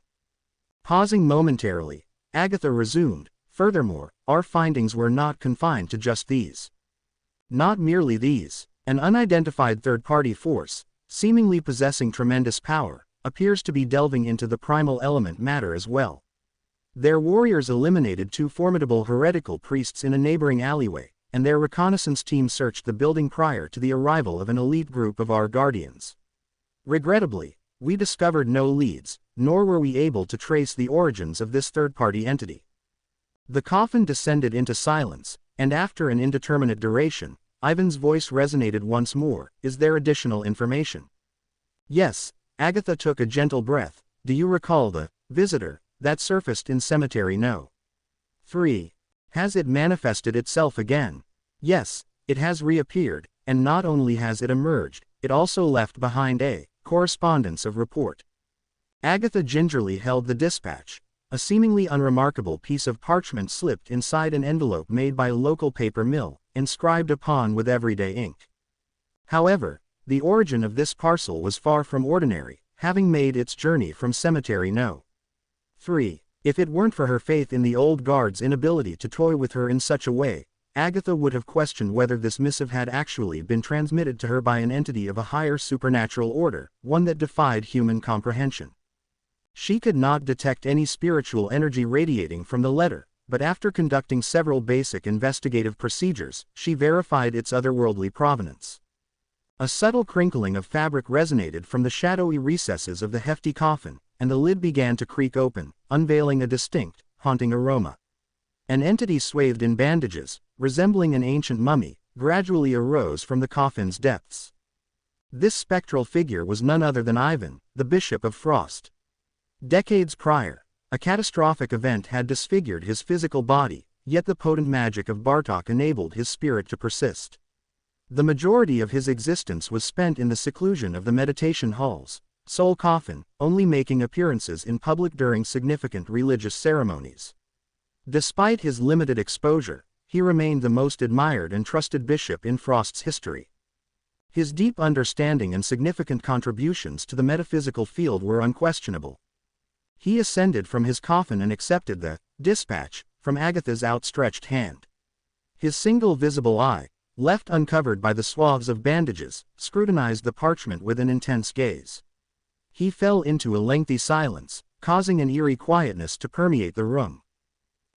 Pausing momentarily, Agatha resumed, "Furthermore, our findings were not confined to just these. Not merely these. An unidentified third-party force, seemingly possessing tremendous power, appears to be delving into the primal element matter as well. Their warriors eliminated 2 formidable heretical priests in a neighboring alleyway, and their reconnaissance team searched the building prior to the arrival of an elite group of our guardians. Regrettably, we discovered no leads, nor were we able to trace the origins of this third-party entity." The coffin descended into silence, and after an indeterminate duration, Ivan's voice resonated once more. "Is there additional information?" "Yes." Agatha took a gentle breath. "Do you recall the visitor that surfaced in Cemetery No. 3? Has it manifested itself again?" "Yes, it has reappeared, and not only has it emerged, it also left behind a correspondence of report." Agatha gingerly held the dispatch. A seemingly unremarkable piece of parchment slipped inside an envelope made by a local paper mill, inscribed upon with everyday ink. However, the origin of this parcel was far from ordinary, having made its journey from Cemetery No. 3. If it weren't for her faith in the old guard's inability to toy with her in such a way, Agatha would have questioned whether this missive had actually been transmitted to her by an entity of a higher supernatural order, one that defied human comprehension. She could not detect any spiritual energy radiating from the letter, but after conducting several basic investigative procedures, she verified its otherworldly provenance. A subtle crinkling of fabric resonated from the shadowy recesses of the hefty coffin, and the lid began to creak open, unveiling a distinct, haunting aroma. An entity swathed in bandages, resembling an ancient mummy, gradually arose from the coffin's depths. This spectral figure was none other than Ivan, the Bishop of Frost. Decades prior, a catastrophic event had disfigured his physical body, yet the potent magic of Bartok enabled his spirit to persist. The majority of his existence was spent in the seclusion of the meditation halls, sole coffin, only making appearances in public during significant religious ceremonies. Despite his limited exposure, he remained the most admired and trusted bishop in Frost's history. His deep understanding and significant contributions to the metaphysical field were unquestionable. He ascended from his coffin and accepted the dispatch from Agatha's outstretched hand. His single visible eye, left uncovered by the swaths of bandages, scrutinized the parchment with an intense gaze. He fell into a lengthy silence, causing an eerie quietness to permeate the room.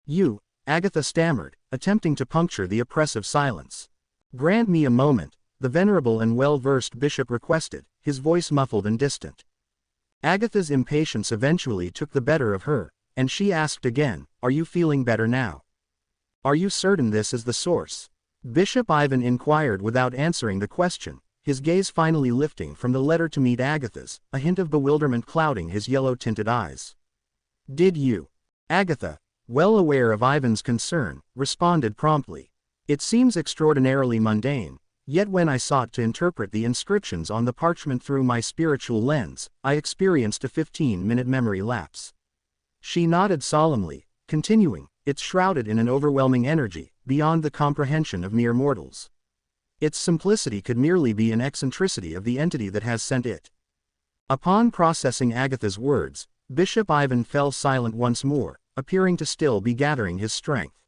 "You," Agatha stammered, attempting to puncture the oppressive silence. "Grant me a moment," the venerable and well-versed bishop requested, his voice muffled and distant. Agatha's impatience eventually took the better of her, and she asked again, "Are you feeling better now? Are you certain this is the source?" Bishop Ivan inquired without answering the question, his gaze finally lifting from the letter to meet Agatha's, a hint of bewilderment clouding his yellow-tinted eyes. "Did you?" Agatha, well aware of Ivan's concern, responded promptly. "It seems extraordinarily mundane, yet when I sought to interpret the inscriptions on the parchment through my spiritual lens, I experienced a 15-minute memory lapse." She nodded solemnly, continuing, "It's shrouded in an overwhelming energy, beyond the comprehension of mere mortals. Its simplicity could merely be an eccentricity of the entity that has sent it." Upon processing Agatha's words, Bishop Ivan fell silent once more, appearing to still be gathering his strength.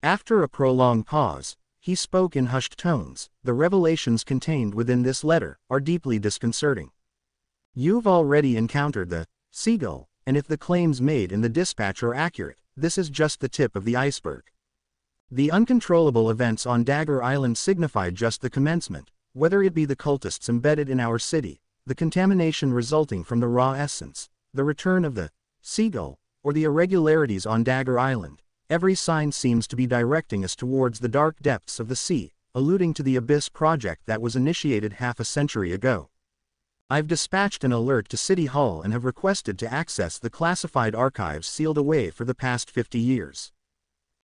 After a prolonged pause, he spoke in hushed tones, "The revelations contained within this letter are deeply disconcerting. You've already encountered the seagull, and if the claims made in the dispatch are accurate, this is just the tip of the iceberg. The uncontrollable events on Dagger Island signify just the commencement, whether it be the cultists embedded in our city, the contamination resulting from the raw essence, the return of the seagull, or the irregularities on Dagger Island. Every sign seems to be directing us towards the dark depths of the sea, alluding to the Abyss project that was initiated half a century ago. I've dispatched an alert to City Hall and have requested to access the classified archives sealed away for the past 50 years.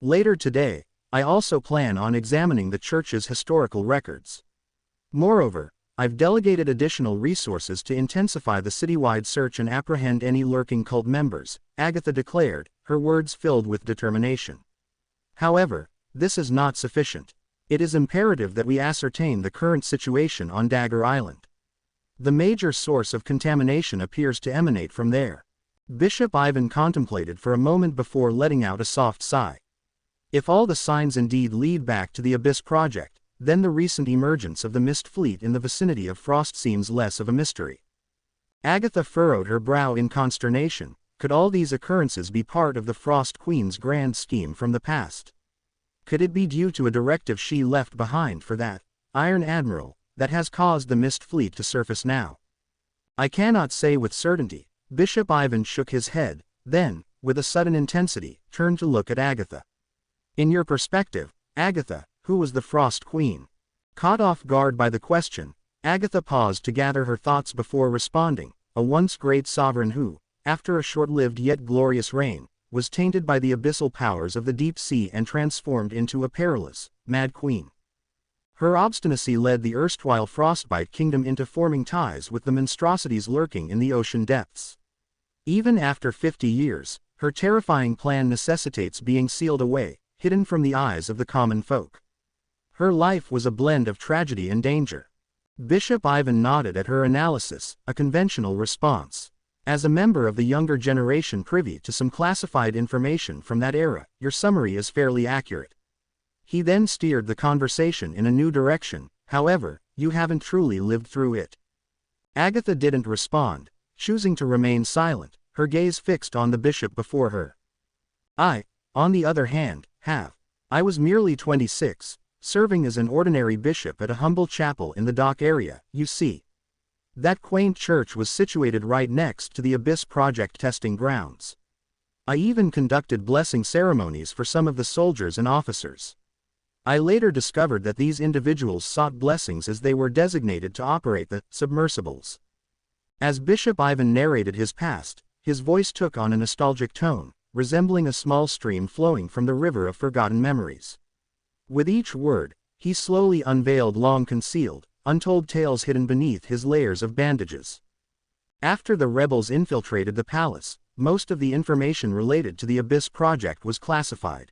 Later today, I also plan on examining the church's historical records. Moreover, I've delegated additional resources to intensify the citywide search and apprehend any lurking cult members," Agatha declared, her words filled with determination. "However, this is not sufficient. It is imperative that we ascertain the current situation on Dagger Island. The major source of contamination appears to emanate from there." Bishop Ivan contemplated for a moment before letting out a soft sigh. If all the signs indeed lead back to the Abyss project, then the recent emergence of the Mist Fleet in the vicinity of Frost seems less of a mystery. Agatha furrowed her brow in consternation. Could all these occurrences be part of the Frost Queen's grand scheme from the past? Could it be due to a directive she left behind for that Iron Admiral that has caused the Mist Fleet to surface now? "I cannot say with certainty." Bishop Ivan shook his head, then, with a sudden intensity, turned to look at Agatha. "In your perspective, Agatha, who was the Frost Queen?" Caught off guard by the question, Agatha paused to gather her thoughts before responding. "A once great sovereign who, after a short-lived yet glorious reign, was tainted by the abyssal powers of the deep sea and transformed into a perilous, mad queen. Her obstinacy led the erstwhile Frostbite kingdom into forming ties with the monstrosities lurking in the ocean depths. Even after 50 years, her terrifying plan necessitates being sealed away, hidden from the eyes of the common folk. Her life was a blend of tragedy and danger." Bishop Ivan nodded at her analysis, a conventional response. "As a member of the younger generation privy to some classified information from that era, your summary is fairly accurate." He then steered the conversation in a new direction. "However, you haven't truly lived through it." Agatha didn't respond, choosing to remain silent, her gaze fixed on the bishop before her. "I, on the other hand, have. I was merely 26, serving as an ordinary bishop at a humble chapel in the dock area, you see. That quaint church was situated right next to the Abyss Project testing grounds. I even conducted blessing ceremonies for some of the soldiers and officers. I later discovered that these individuals sought blessings as they were designated to operate the submersibles. As Bishop Ivan narrated his past, his voice took on a nostalgic tone, resembling a small stream flowing from the river of forgotten memories. With each word, he slowly unveiled long-concealed, untold tales hidden beneath his layers of bandages. After the rebels infiltrated the palace, most of the information related to the Abyss Project was classified.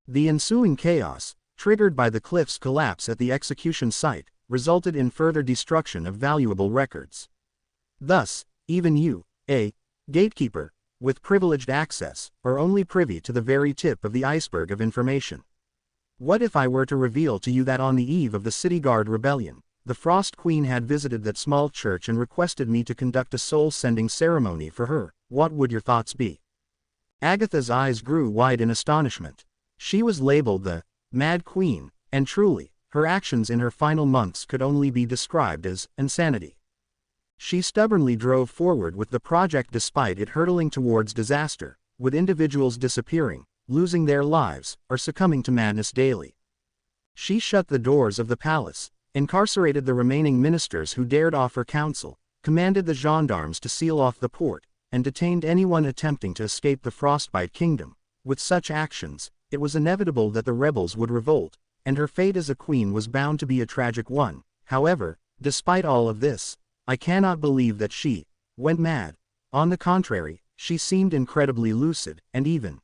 The ensuing chaos, triggered by the cliff's collapse at the execution site, resulted in further destruction of valuable records. Thus, even you, a gatekeeper, with privileged access, are only privy to the very tip of the iceberg of information. What if I were to reveal to you that on the eve of the City Guard rebellion, the Frost Queen had visited that small church and requested me to conduct a soul-sending ceremony for her? What would your thoughts be? Agatha's eyes grew wide in astonishment. She was labeled the Mad Queen, and truly, her actions in her final months could only be described as insanity. She stubbornly drove forward with the project despite it hurtling towards disaster, with individuals disappearing, losing their lives, or succumbing to madness daily. She shut the doors of the palace, incarcerated the remaining ministers who dared offer counsel, commanded the gendarmes to seal off the port, and detained anyone attempting to escape the Frostbite Kingdom. With such actions, it was inevitable that the rebels would revolt, and her fate as a queen was bound to be a tragic one. However, despite all of this, I cannot believe that she went mad. On the contrary, she seemed incredibly lucid, and even.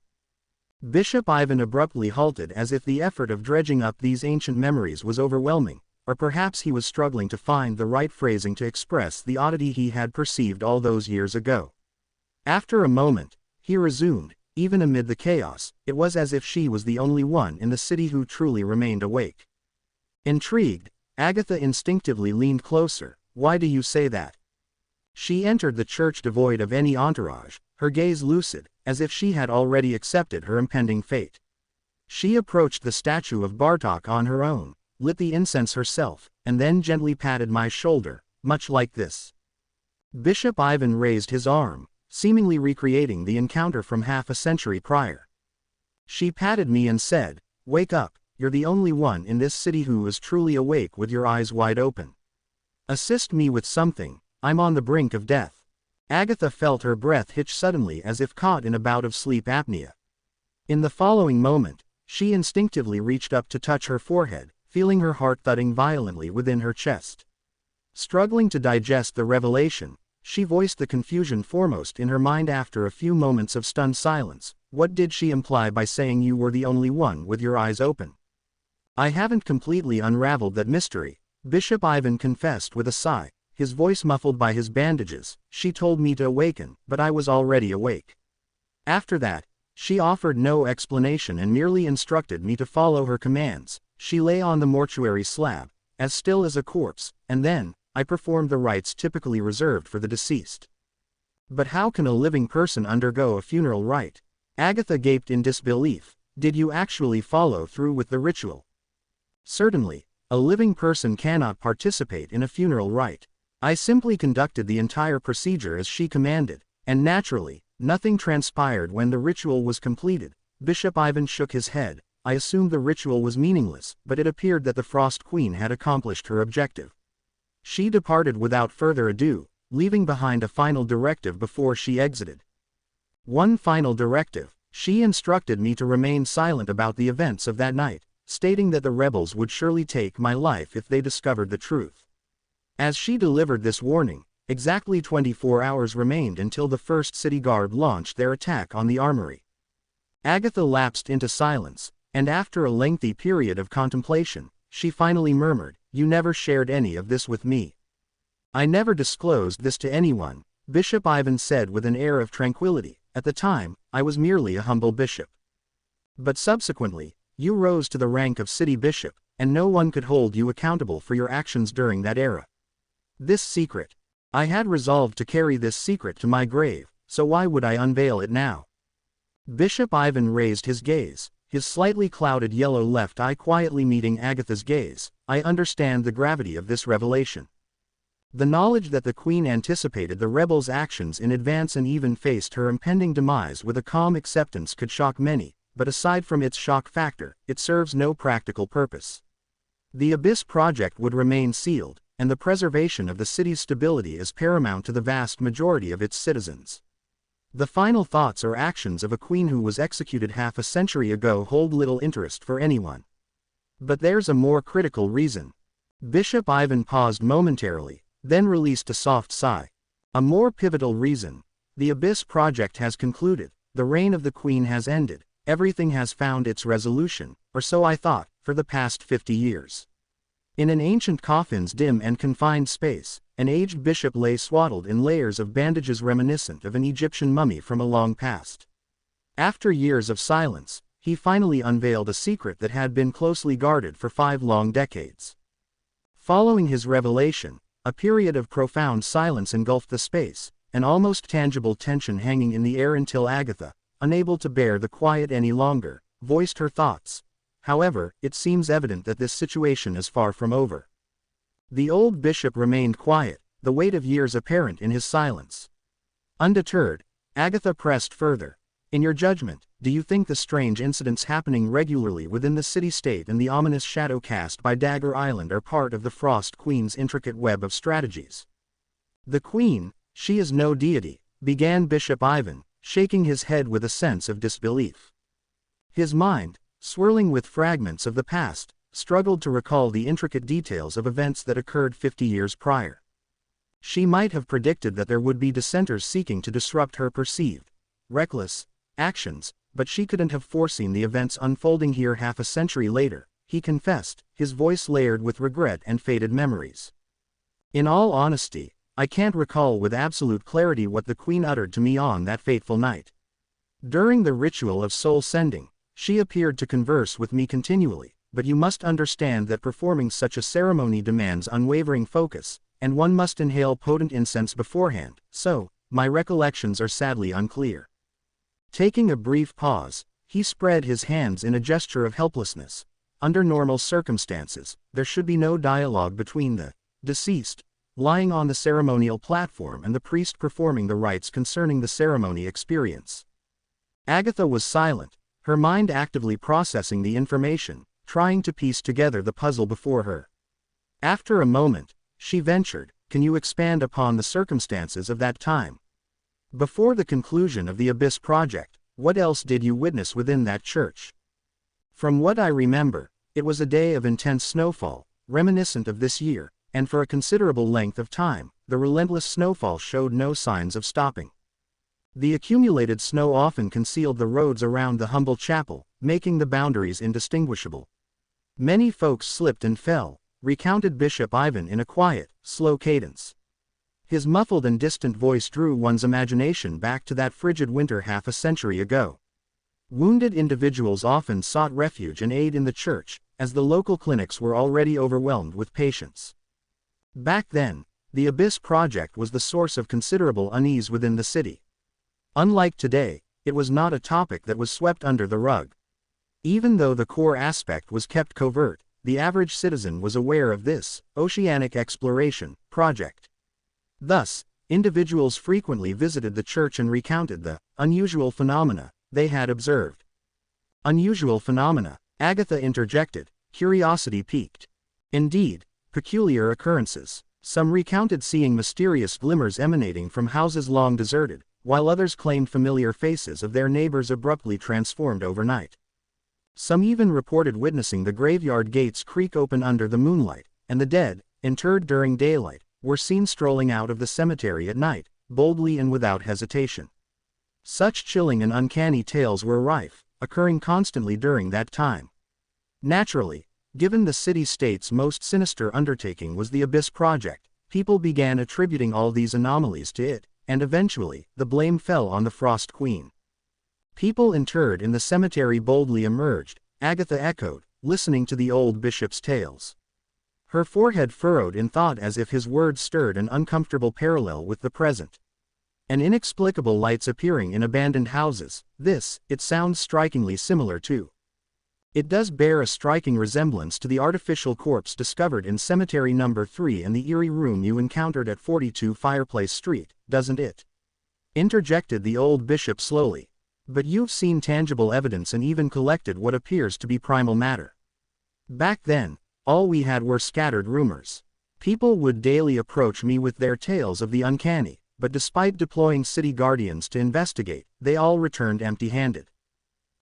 Bishop Ivan abruptly halted as if the effort of dredging up these ancient memories was overwhelming, or perhaps he was struggling to find the right phrasing to express the oddity he had perceived all those years ago. After a moment, he resumed, even amid the chaos, it was as if she was the only one in the city who truly remained awake. Intrigued, Agatha instinctively leaned closer. Why do you say that? She entered the church devoid of any entourage, her gaze lucid, as if she had already accepted her impending fate. She approached the statue of Bartok on her own, lit the incense herself, and then gently patted my shoulder, much like this. Bishop Ivan raised his arm, seemingly recreating the encounter from half a century prior. She patted me and said, "Wake up, you're the only one in this city who is truly awake with your eyes wide open. Assist me with something, I'm on the brink of death." Agatha felt her breath hitch suddenly as if caught in a bout of sleep apnea. In the following moment, she instinctively reached up to touch her forehead, feeling her heart thudding violently within her chest. Struggling to digest the revelation, she voiced the confusion foremost in her mind after a few moments of stunned silence. What did she imply by saying you were the only one with your eyes open? I haven't completely unraveled that mystery, Bishop Ivan confessed with a sigh, his voice muffled by his bandages. She told me to awaken, but I was already awake. After that, she offered no explanation and merely instructed me to follow her commands. She lay on the mortuary slab, as still as a corpse, and then, I performed the rites typically reserved for the deceased. But how can a living person undergo a funeral rite? Agatha gaped in disbelief. Did you actually follow through with the ritual? Certainly, a living person cannot participate in a funeral rite. I simply conducted the entire procedure as she commanded, and naturally, nothing transpired when the ritual was completed. Bishop Ivan shook his head. I assumed the ritual was meaningless, but it appeared that the Frost Queen had accomplished her objective. She departed without further ado, leaving behind a final directive before she exited. One final directive. She instructed me to remain silent about the events of that night, stating that the rebels would surely take my life if they discovered the truth. As she delivered this warning, exactly 24 hours remained until the first city guard launched their attack on the armory. Agatha lapsed into silence, and after a lengthy period of contemplation, she finally murmured, "You never shared any of this with me." "I never disclosed this to anyone," Bishop Ivan said with an air of tranquility. "At the time, I was merely a humble bishop. But subsequently, you rose to the rank of city bishop, and no one could hold you accountable for your actions during that era. This secret. I had resolved to carry this secret to my grave, so why would I unveil it now?" Bishop Ivan raised his gaze, his slightly clouded yellow left eye quietly meeting Agatha's gaze. I understand the gravity of this revelation. The knowledge that the Queen anticipated the rebels' actions in advance and even faced her impending demise with a calm acceptance could shock many, but aside from its shock factor, it serves no practical purpose. The Abyss Project would remain sealed, and the preservation of the city's stability is paramount to the vast majority of its citizens. The final thoughts or actions of a queen who was executed half a century ago hold little interest for anyone. But there's a more critical reason. Bishop Ivan paused momentarily, then released a soft sigh. A more pivotal reason. The Abyss Project has concluded, the reign of the Queen has ended, everything has found its resolution, or so I thought, for the past 50 years. In an ancient coffin's dim and confined space, an aged bishop lay swaddled in layers of bandages reminiscent of an Egyptian mummy from a long past. After years of silence, he finally unveiled a secret that had been closely guarded for 5 long decades. Following his revelation, a period of profound silence engulfed the space, an almost tangible tension hanging in the air until Agatha, unable to bear the quiet any longer, voiced her thoughts. However, it seems evident that this situation is far from over. The old bishop remained quiet, the weight of years apparent in his silence. Undeterred, Agatha pressed further. In your judgment, do you think the strange incidents happening regularly within the city-state and the ominous shadow cast by Dagger Island are part of the Frost Queen's intricate web of strategies? The Queen, she is no deity, began Bishop Ivan, shaking his head with a sense of disbelief. His mind, swirling with fragments of the past, struggled to recall the intricate details of events that occurred 50 years prior. She might have predicted that there would be dissenters seeking to disrupt her perceived, reckless, actions, but she couldn't have foreseen the events unfolding here half a century later, he confessed, his voice layered with regret and faded memories. In all honesty, I can't recall with absolute clarity what the Queen uttered to me on that fateful night. During the ritual of soul sending, she appeared to converse with me continually, but you must understand that performing such a ceremony demands unwavering focus, and one must inhale potent incense beforehand, so, my recollections are sadly unclear. Taking a brief pause, he spread his hands in a gesture of helplessness. Under normal circumstances, there should be no dialogue between the deceased, lying on the ceremonial platform, and the priest performing the rites concerning the ceremony experience. Agatha was silent, her mind actively processing the information, trying to piece together the puzzle before her. After a moment, she ventured, "Can you expand upon the circumstances of that time? Before the conclusion of the Abyss Project, what else did you witness within that church?" "From what I remember, it was a day of intense snowfall, reminiscent of this year, and for a considerable length of time, the relentless snowfall showed no signs of stopping. The accumulated snow often concealed the roads around the humble chapel, making the boundaries indistinguishable. Many folks slipped and fell," recounted Bishop Ivan in a quiet, slow cadence. His muffled and distant voice drew one's imagination back to that frigid winter half a century ago. Wounded individuals often sought refuge and aid in the church, as the local clinics were already overwhelmed with patients. Back then, the Abyss Project was the source of considerable unease within the city. Unlike today, it was not a topic that was swept under the rug. Even though the core aspect was kept covert, the average citizen was aware of this oceanic exploration project. Thus, individuals frequently visited the church and recounted the unusual phenomena they had observed. "Unusual phenomena," Agatha interjected, curiosity piqued. "Indeed, peculiar occurrences. Some recounted seeing mysterious glimmers emanating from houses long deserted, while others claimed familiar faces of their neighbors abruptly transformed overnight. Some even reported witnessing the graveyard gates creak open under the moonlight, and the dead, interred during daylight, were seen strolling out of the cemetery at night, boldly and without hesitation. Such chilling and uncanny tales were rife, occurring constantly during that time. Naturally, given the city-state's most sinister undertaking was the Abyss Project, people began attributing all these anomalies to it, and eventually, the blame fell on the Frost Queen. "People interred in the cemetery boldly emerged," Agatha echoed, listening to the old bishop's tales. Her forehead furrowed in thought as if his words stirred an uncomfortable parallel with the present. "And inexplicable lights appearing in abandoned houses, this, it sounds strikingly similar to It does bear a striking resemblance to the artificial corpse discovered in Cemetery Number 3 and the eerie room you encountered at 42 Fireplace Street, doesn't it? Interjected the old bishop slowly. But you've seen tangible evidence and even collected what appears to be primal matter. Back then, all we had were scattered rumors. People would daily approach me with their tales of the uncanny, but despite deploying city guardians to investigate, they all returned empty-handed.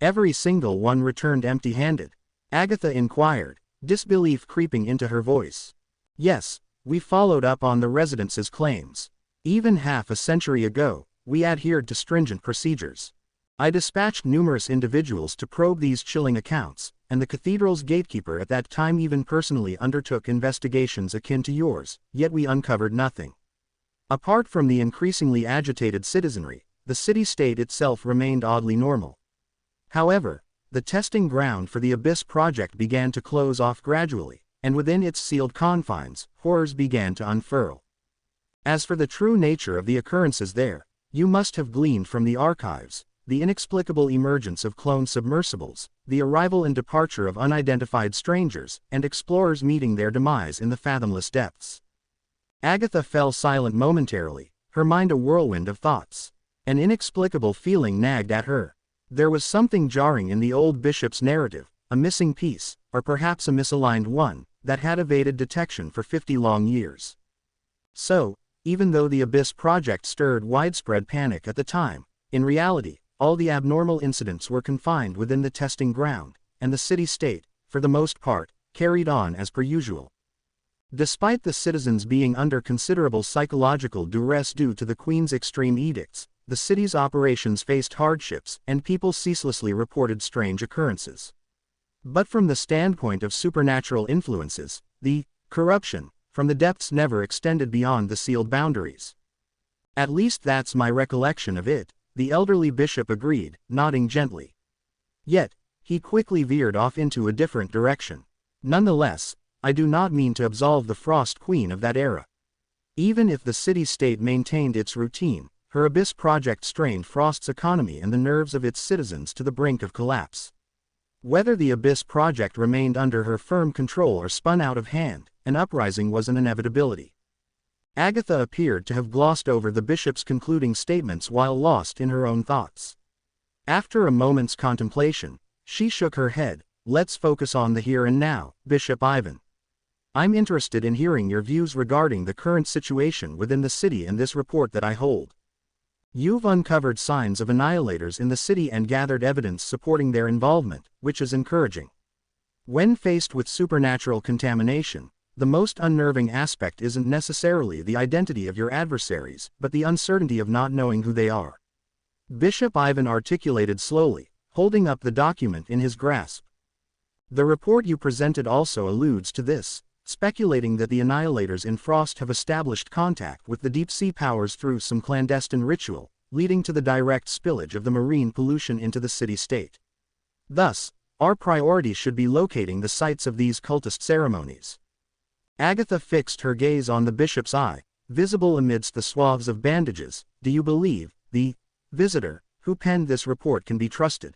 Every single one returned empty-handed? Agatha inquired, disbelief creeping into her voice. Yes, we followed up on the residents' claims. Even half a century ago, we adhered to stringent procedures. I dispatched numerous individuals to probe these chilling accounts, and the cathedral's gatekeeper at that time even personally undertook investigations akin to yours, yet we uncovered nothing. Apart from the increasingly agitated citizenry, the city-state itself remained oddly normal. However, the testing ground for the Abyss project began to close off gradually, and within its sealed confines, horrors began to unfurl. As for the true nature of the occurrences there, you must have gleaned from the archives, the inexplicable emergence of clone submersibles, the arrival and departure of unidentified strangers, and explorers meeting their demise in the fathomless depths. Agatha fell silent momentarily, her mind a whirlwind of thoughts. An inexplicable feeling nagged at her. There was something jarring in the old bishop's narrative, a missing piece, or perhaps a misaligned one, that had evaded detection for 50 long years. So, even though the Abyss project stirred widespread panic at the time, in reality, all the abnormal incidents were confined within the testing ground, and the city-state, for the most part, carried on as per usual. Despite the citizens being under considerable psychological duress due to the Queen's extreme edicts, the city's operations faced hardships, and people ceaselessly reported strange occurrences. But from the standpoint of supernatural influences, the corruption from the depths never extended beyond the sealed boundaries. At least that's my recollection of it, the elderly bishop agreed, nodding gently. Yet, he quickly veered off into a different direction. Nonetheless, I do not mean to absolve the Frost Queen of that era. Even if the city-state maintained its routine, her Abyss project strained Frost's economy and the nerves of its citizens to the brink of collapse. Whether the Abyss project remained under her firm control or spun out of hand, an uprising was an inevitability. Agatha appeared to have glossed over the bishop's concluding statements while lost in her own thoughts. After a moment's contemplation, she shook her head. Let's focus on the here and now, Bishop Ivan. I'm interested in hearing your views regarding the current situation within the city and this report that I hold. You've uncovered signs of annihilators in the city and gathered evidence supporting their involvement, which is encouraging. When faced with supernatural contamination, the most unnerving aspect isn't necessarily the identity of your adversaries, but the uncertainty of not knowing who they are. Bishop Ivan articulated slowly, holding up the document in his grasp. The report you presented also alludes to this, speculating that the annihilators in Frost have established contact with the deep-sea powers through some clandestine ritual, leading to the direct spillage of the marine pollution into the city-state. Thus, our priority should be locating the sites of these cultist ceremonies. Agatha fixed her gaze on the bishop's eye, visible amidst the swathes of bandages. Do you believe the visitor who penned this report can be trusted?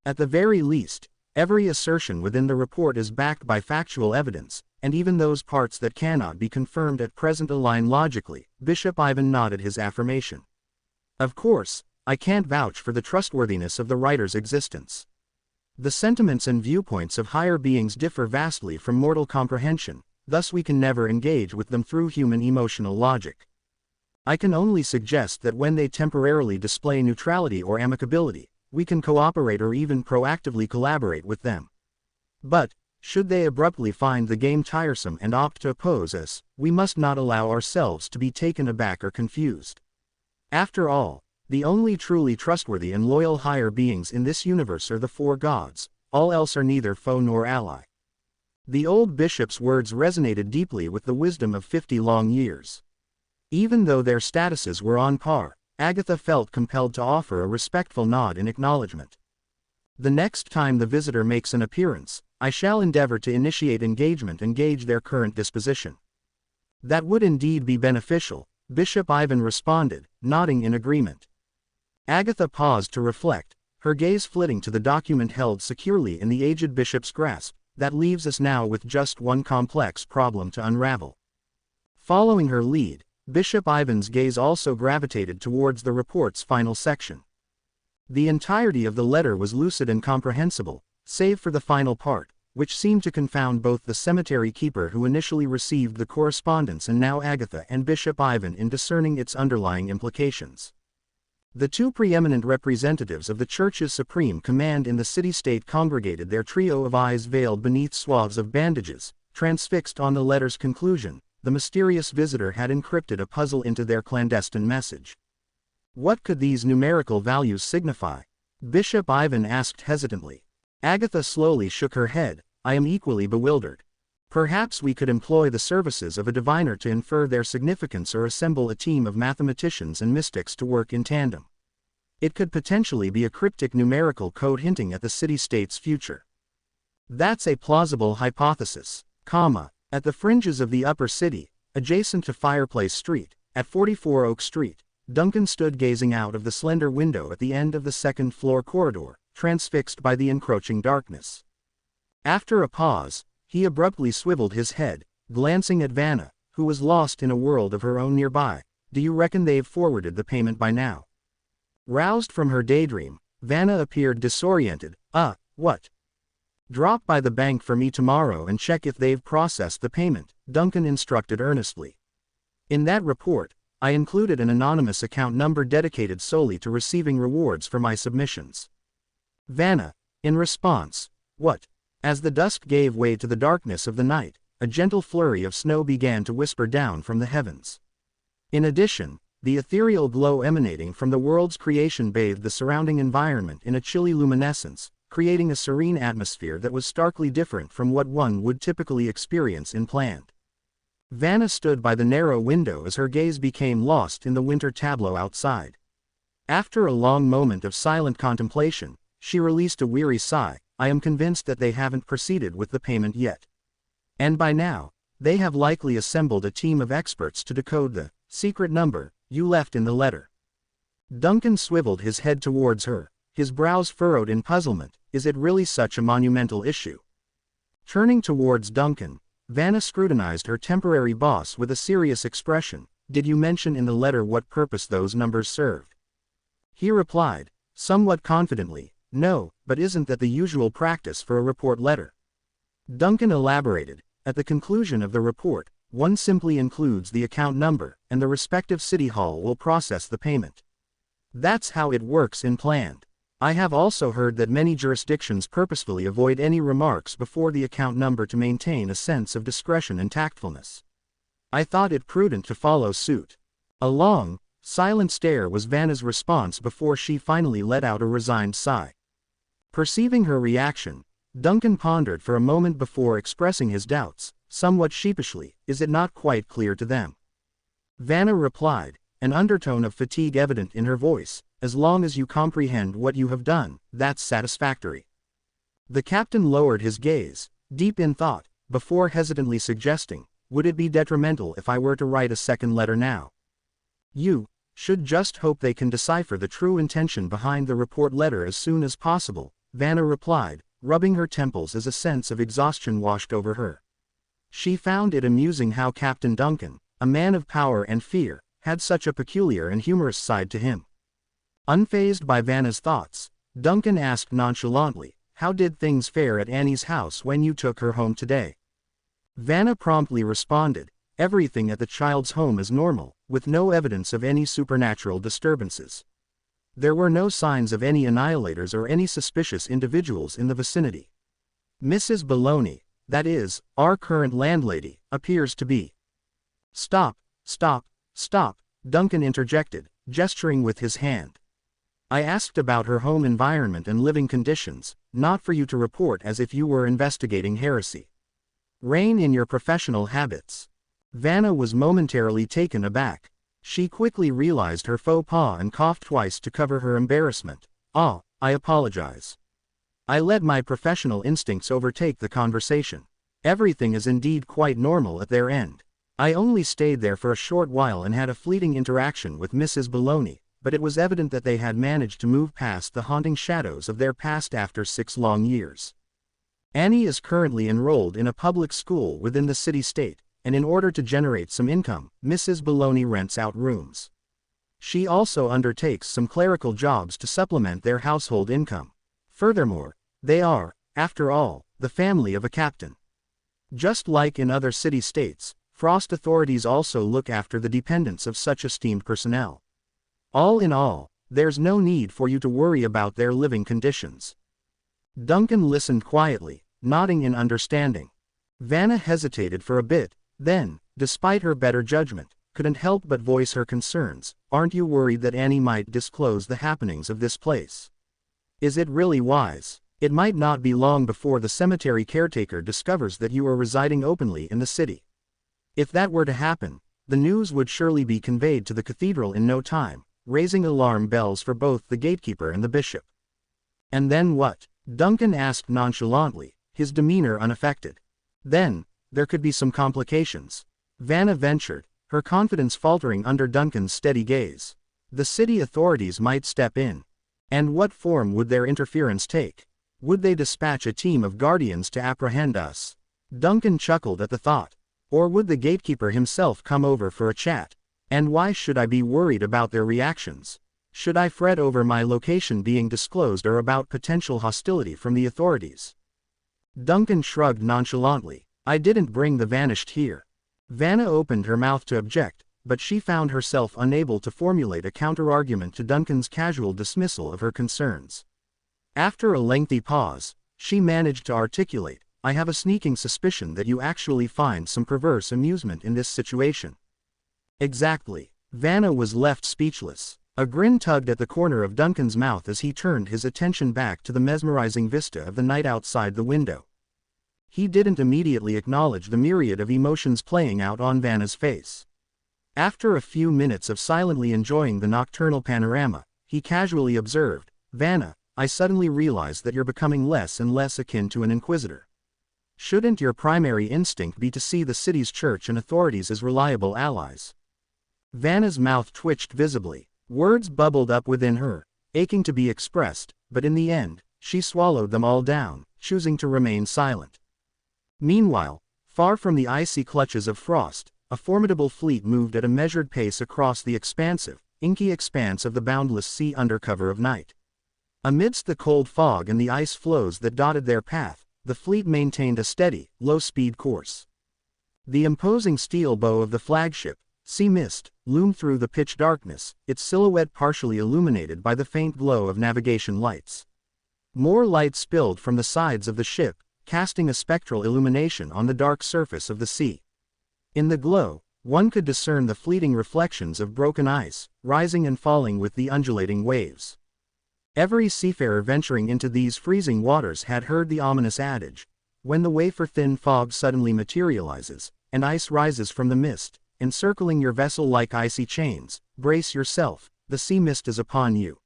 At the very least, every assertion within the report is backed by factual evidence, and even those parts that cannot be confirmed at present align logically. Bishop Ivan nodded his affirmation. Of course, I can't vouch for the trustworthiness of the writer's existence. The sentiments and viewpoints of higher beings differ vastly from mortal comprehension, thus we can never engage with them through human emotional logic. I can only suggest that when they temporarily display neutrality or amicability, we can cooperate or even proactively collaborate with them. But, should they abruptly find the game tiresome and opt to oppose us, we must not allow ourselves to be taken aback or confused. After all, the only truly trustworthy and loyal higher beings in this universe are the four gods, all else are neither foe nor ally. The old bishop's words resonated deeply with the wisdom of 50 long years. Even though their statuses were on par, Agatha felt compelled to offer a respectful nod in acknowledgement. The next time the visitor makes an appearance, I shall endeavor to initiate engagement and gauge their current disposition. That would indeed be beneficial, Bishop Ivan responded, nodding in agreement. Agatha paused to reflect, her gaze flitting to the document held securely in the aged bishop's grasp. That leaves us now with just one complex problem to unravel. Following her lead, Bishop Ivan's gaze also gravitated towards the report's final section. The entirety of the letter was lucid and comprehensible, save for the final part, which seemed to confound both the cemetery keeper who initially received the correspondence and now Agatha and Bishop Ivan in discerning its underlying implications. The two preeminent representatives of the Church's supreme command in the city-state congregated, their trio of eyes veiled beneath swaths of bandages, transfixed on the letter's conclusion. The mysterious visitor had encrypted a puzzle into their clandestine message. What could these numerical values signify? Bishop Ivan asked hesitantly. Agatha slowly shook her head. I am equally bewildered. Perhaps we could employ the services of a diviner to infer their significance or assemble a team of mathematicians and mystics to work in tandem. It could potentially be a cryptic numerical code hinting at the city-state's future. That's a plausible hypothesis, at the fringes of the upper city, adjacent to Fireplace Street, at 44 Oak Street, Duncan stood gazing out of the slender window at the end of the second-floor corridor, transfixed by the encroaching darkness. After a pause, he abruptly swiveled his head, glancing at Vanna, who was lost in a world of her own nearby. Do you reckon they've forwarded the payment by now? Roused from her daydream, Vanna appeared disoriented. What? Drop by the bank for me tomorrow and check if they've processed the payment, Duncan instructed earnestly. In that report, I included an anonymous account number dedicated solely to receiving rewards for my submissions. Vanna, in response, what? As the dusk gave way to the darkness of the night, a gentle flurry of snow began to whisper down from the heavens. In addition, the ethereal glow emanating from the world's creation bathed the surrounding environment in a chilly luminescence, creating a serene atmosphere that was starkly different from what one would typically experience in plant. Vanna stood by the narrow window as her gaze became lost in the winter tableau outside. After a long moment of silent contemplation, she released a weary sigh. I am convinced that they haven't proceeded with the payment yet. And by now, they have likely assembled a team of experts to decode the secret number you left in the letter. Duncan swiveled his head towards her, his brows furrowed in puzzlement. Is it really such a monumental issue? Turning towards Duncan, Vanna scrutinized her temporary boss with a serious expression. Did you mention in the letter what purpose those numbers served? He replied, somewhat confidently, no, but isn't that the usual practice for a report letter? Duncan elaborated, at the conclusion of the report, one simply includes the account number, and the respective city hall will process the payment. That's how it works in planned. I have also heard that many jurisdictions purposefully avoid any remarks before the account number to maintain a sense of discretion and tactfulness. I thought it prudent to follow suit. A long, silent stare was Vanna's response before she finally let out a resigned sigh. Perceiving her reaction, Duncan pondered for a moment before expressing his doubts, somewhat sheepishly. Is it not quite clear to them? Vanna replied, an undertone of fatigue evident in her voice. As long as you comprehend what you have done, that's satisfactory. The captain lowered his gaze, deep in thought, before hesitantly suggesting, would it be detrimental if I were to write a second letter now? You should just hope they can decipher the true intention behind the report letter as soon as possible, Vanna replied, rubbing her temples as a sense of exhaustion washed over her. She found it amusing how Captain Duncan, a man of power and fear, had such a peculiar and humorous side to him. Unfazed by Vanna's thoughts, Duncan asked nonchalantly, how did things fare at Annie's house when you took her home today? Vanna promptly responded, everything at the child's home is normal, with no evidence of any supernatural disturbances. There were no signs of any annihilators or any suspicious individuals in the vicinity. Mrs. Baloney, that is, our current landlady, appears to be. Stop, Duncan interjected, gesturing with his hand. I asked about her home environment and living conditions, not for you to report as if you were investigating heresy. Rein in your professional habits. Vanna was momentarily taken aback. She quickly realized her faux pas and coughed twice to cover her embarrassment. I apologize. I let my professional instincts overtake the conversation. Everything is indeed quite normal at their end. I only stayed there for a short while and had a fleeting interaction with Mrs. Baloney. but it was evident that they had managed to move past the haunting shadows of their past after 6 long years. Annie is currently enrolled in a public school within the city-state, and in order to generate some income, Mrs. Baloney rents out rooms. She also undertakes some clerical jobs to supplement their household income. Furthermore, they are, after all, the family of a captain. Just like in other city-states, Frost authorities also look after the dependents of such esteemed personnel. All in all, there's no need for you to worry about their living conditions. Duncan listened quietly, nodding in understanding. Vanna hesitated for a bit, then, despite her better judgment, couldn't help but voice her concerns. Aren't you worried that Annie might disclose the happenings of this place? Is it really wise? It might not be long before the cemetery caretaker discovers that you are residing openly in the city. If that were to happen, the news would surely be conveyed to the cathedral in no time, raising alarm bells for both the gatekeeper and the bishop. And then what? Duncan asked nonchalantly, his demeanor unaffected. Then, there could be some complications. Vanna ventured, her confidence faltering under Duncan's steady gaze. The city authorities might step in. And what form would their interference take? Would they dispatch a team of guardians to apprehend us? Duncan chuckled at the thought. Or would the gatekeeper himself come over for a chat? And why should I be worried about their reactions? Should I fret over my location being disclosed or about potential hostility from the authorities? Duncan shrugged nonchalantly. I didn't bring the vanished here. Vanna opened her mouth to object, but she found herself unable to formulate a counter-argument to Duncan's casual dismissal of her concerns. After a lengthy pause, she managed to articulate, I have a sneaking suspicion that you actually find some perverse amusement in this situation. Exactly. Vanna was left speechless. A grin tugged at the corner of Duncan's mouth as he turned his attention back to the mesmerizing vista of the night outside the window. He didn't immediately acknowledge the myriad of emotions playing out on Vanna's face. After a few minutes of silently enjoying the nocturnal panorama, he casually observed, Vanna, I suddenly realize that you're becoming less and less akin to an inquisitor. Shouldn't your primary instinct be to see the city's church and authorities as reliable allies? Vanna's mouth twitched visibly. Words bubbled up within her, aching to be expressed, but in the end, she swallowed them all down, choosing to remain silent. Meanwhile, far from the icy clutches of frost, a formidable fleet moved at a measured pace across the expansive, inky expanse of the boundless sea under cover of night. Amidst the cold fog and the ice floes that dotted their path, the fleet maintained a steady, low-speed course. The imposing steel bow of the flagship, Sea Mist, loomed through the pitch darkness, its silhouette partially illuminated by the faint glow of navigation lights. More light spilled from the sides of the ship, casting a spectral illumination on the dark surface of the sea. In the glow, one could discern the fleeting reflections of broken ice, rising and falling with the undulating waves. Every seafarer venturing into these freezing waters had heard the ominous adage, when the wafer-thin fog suddenly materializes, and ice rises from the mist, encircling your vessel like icy chains, brace yourself, the sea mist is upon you.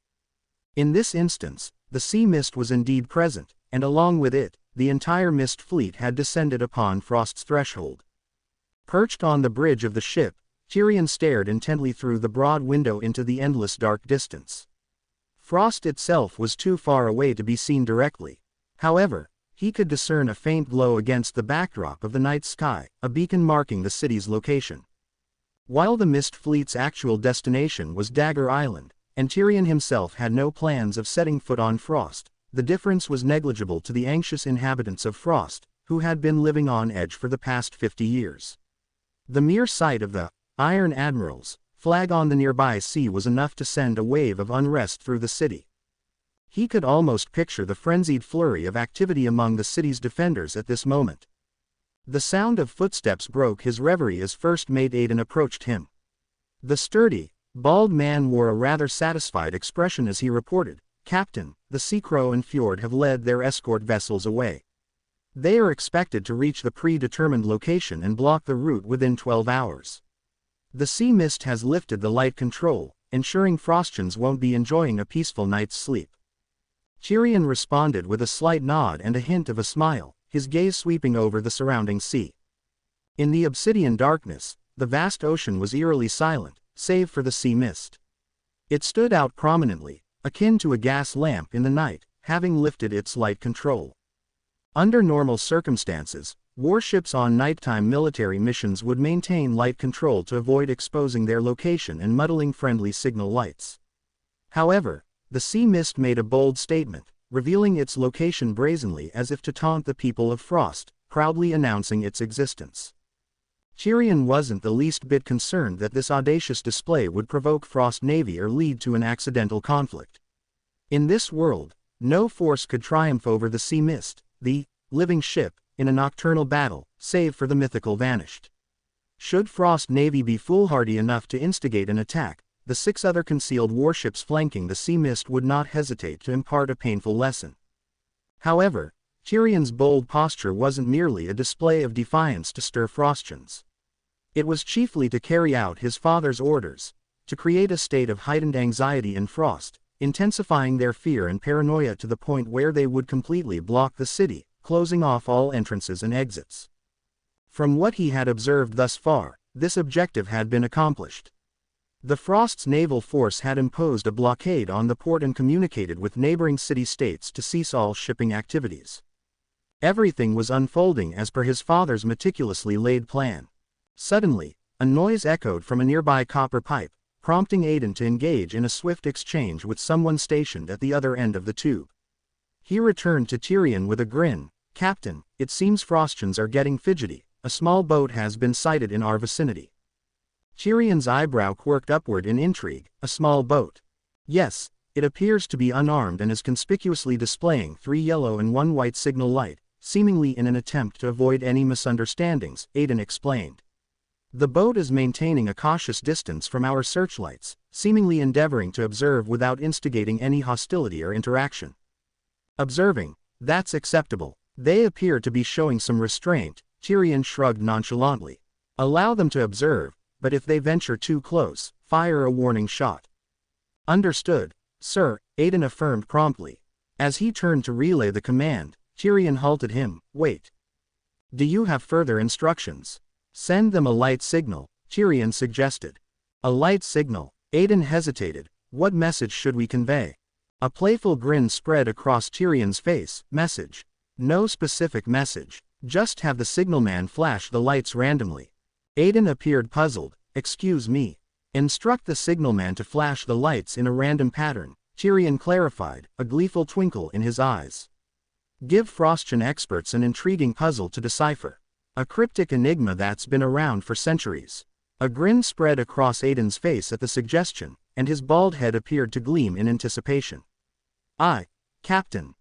In this instance, the sea mist was indeed present, and along with it, the entire mist fleet had descended upon Frost's threshold. Perched on the bridge of the ship, Tyrion stared intently through the broad window into the endless dark distance. Frost itself was too far away to be seen directly. However, he could discern a faint glow against the backdrop of the night sky, a beacon marking the city's location. While the Mist Fleet's actual destination was Dagger Island, and Tyrion himself had no plans of setting foot on Frost, the difference was negligible to the anxious inhabitants of Frost, who had been living on edge for the past 50 years. The mere sight of the Iron Admiral's flag on the nearby sea was enough to send a wave of unrest through the city. He could almost picture the frenzied flurry of activity among the city's defenders at this moment. The sound of footsteps broke his reverie as First Mate Aiden approached him. The sturdy, bald man wore a rather satisfied expression as he reported, Captain, the Sea Crow and Fjord have led their escort vessels away. They are expected to reach the predetermined location and block the route within 12 hours. The Sea Mist has lifted the light control, ensuring Frostians won't be enjoying a peaceful night's sleep. Tyrion responded with a slight nod and a hint of a smile, his gaze sweeping over the surrounding sea. In the obsidian darkness, the vast ocean was eerily silent, save for the sea mist. It stood out prominently, akin to a gas lamp in the night, having lifted its light control. Under normal circumstances, warships on nighttime military missions would maintain light control to avoid exposing their location and muddling friendly signal lights. However, the sea mist made a bold statement, revealing its location brazenly as if to taunt the people of Frost, proudly announcing its existence. Tyrion wasn't the least bit concerned that this audacious display would provoke Frost Navy or lead to an accidental conflict. In this world, no force could triumph over the sea mist, the living ship, in a nocturnal battle, save for the mythical Vanished. Should Frost Navy be foolhardy enough to instigate an attack, the 6 other concealed warships flanking the sea mist would not hesitate to impart a painful lesson. However, Tyrion's bold posture wasn't merely a display of defiance to stir Frostians. It was chiefly to carry out his father's orders, to create a state of heightened anxiety in Frost, intensifying their fear and paranoia to the point where they would completely block the city, closing off all entrances and exits. From what he had observed thus far, this objective had been accomplished. The Frost's naval force had imposed a blockade on the port and communicated with neighboring city-states to cease all shipping activities. Everything was unfolding as per his father's meticulously laid plan. Suddenly, a noise echoed from a nearby copper pipe, prompting Aiden to engage in a swift exchange with someone stationed at the other end of the tube. He returned to Tyrion with a grin. "Captain, it seems Frostians are getting fidgety. A small boat has been sighted in our vicinity." Tyrion's eyebrow quirked upward in intrigue. "A small boat?" "Yes, it appears to be unarmed and is conspicuously displaying 3 yellow and 1 white signal light, seemingly in an attempt to avoid any misunderstandings," Aiden explained. "The boat is maintaining a cautious distance from our searchlights, seemingly endeavoring to observe without instigating any hostility or interaction." "Observing, that's acceptable. They appear to be showing some restraint," Tyrion shrugged nonchalantly. "Allow them to observe, but if they venture too close, fire a warning shot." "Understood, sir," Aiden affirmed promptly. As he turned to relay the command, Tyrion halted him. "Wait. Do you have further instructions?" "Send them a light signal," Tyrion suggested. "A light signal?" Aiden hesitated. "What message should we convey?" A playful grin spread across Tyrion's face. "Message? No specific message. Just have the signalman flash the lights randomly." Aiden appeared puzzled. "Excuse me. Instruct the signalman to flash the lights in a random pattern," Tyrion clarified, a gleeful twinkle in his eyes. "Give Frostian experts an intriguing puzzle to decipher. A cryptic enigma that's been around for centuries." A grin spread across Aiden's face at the suggestion, and his bald head appeared to gleam in anticipation. "Aye, Captain."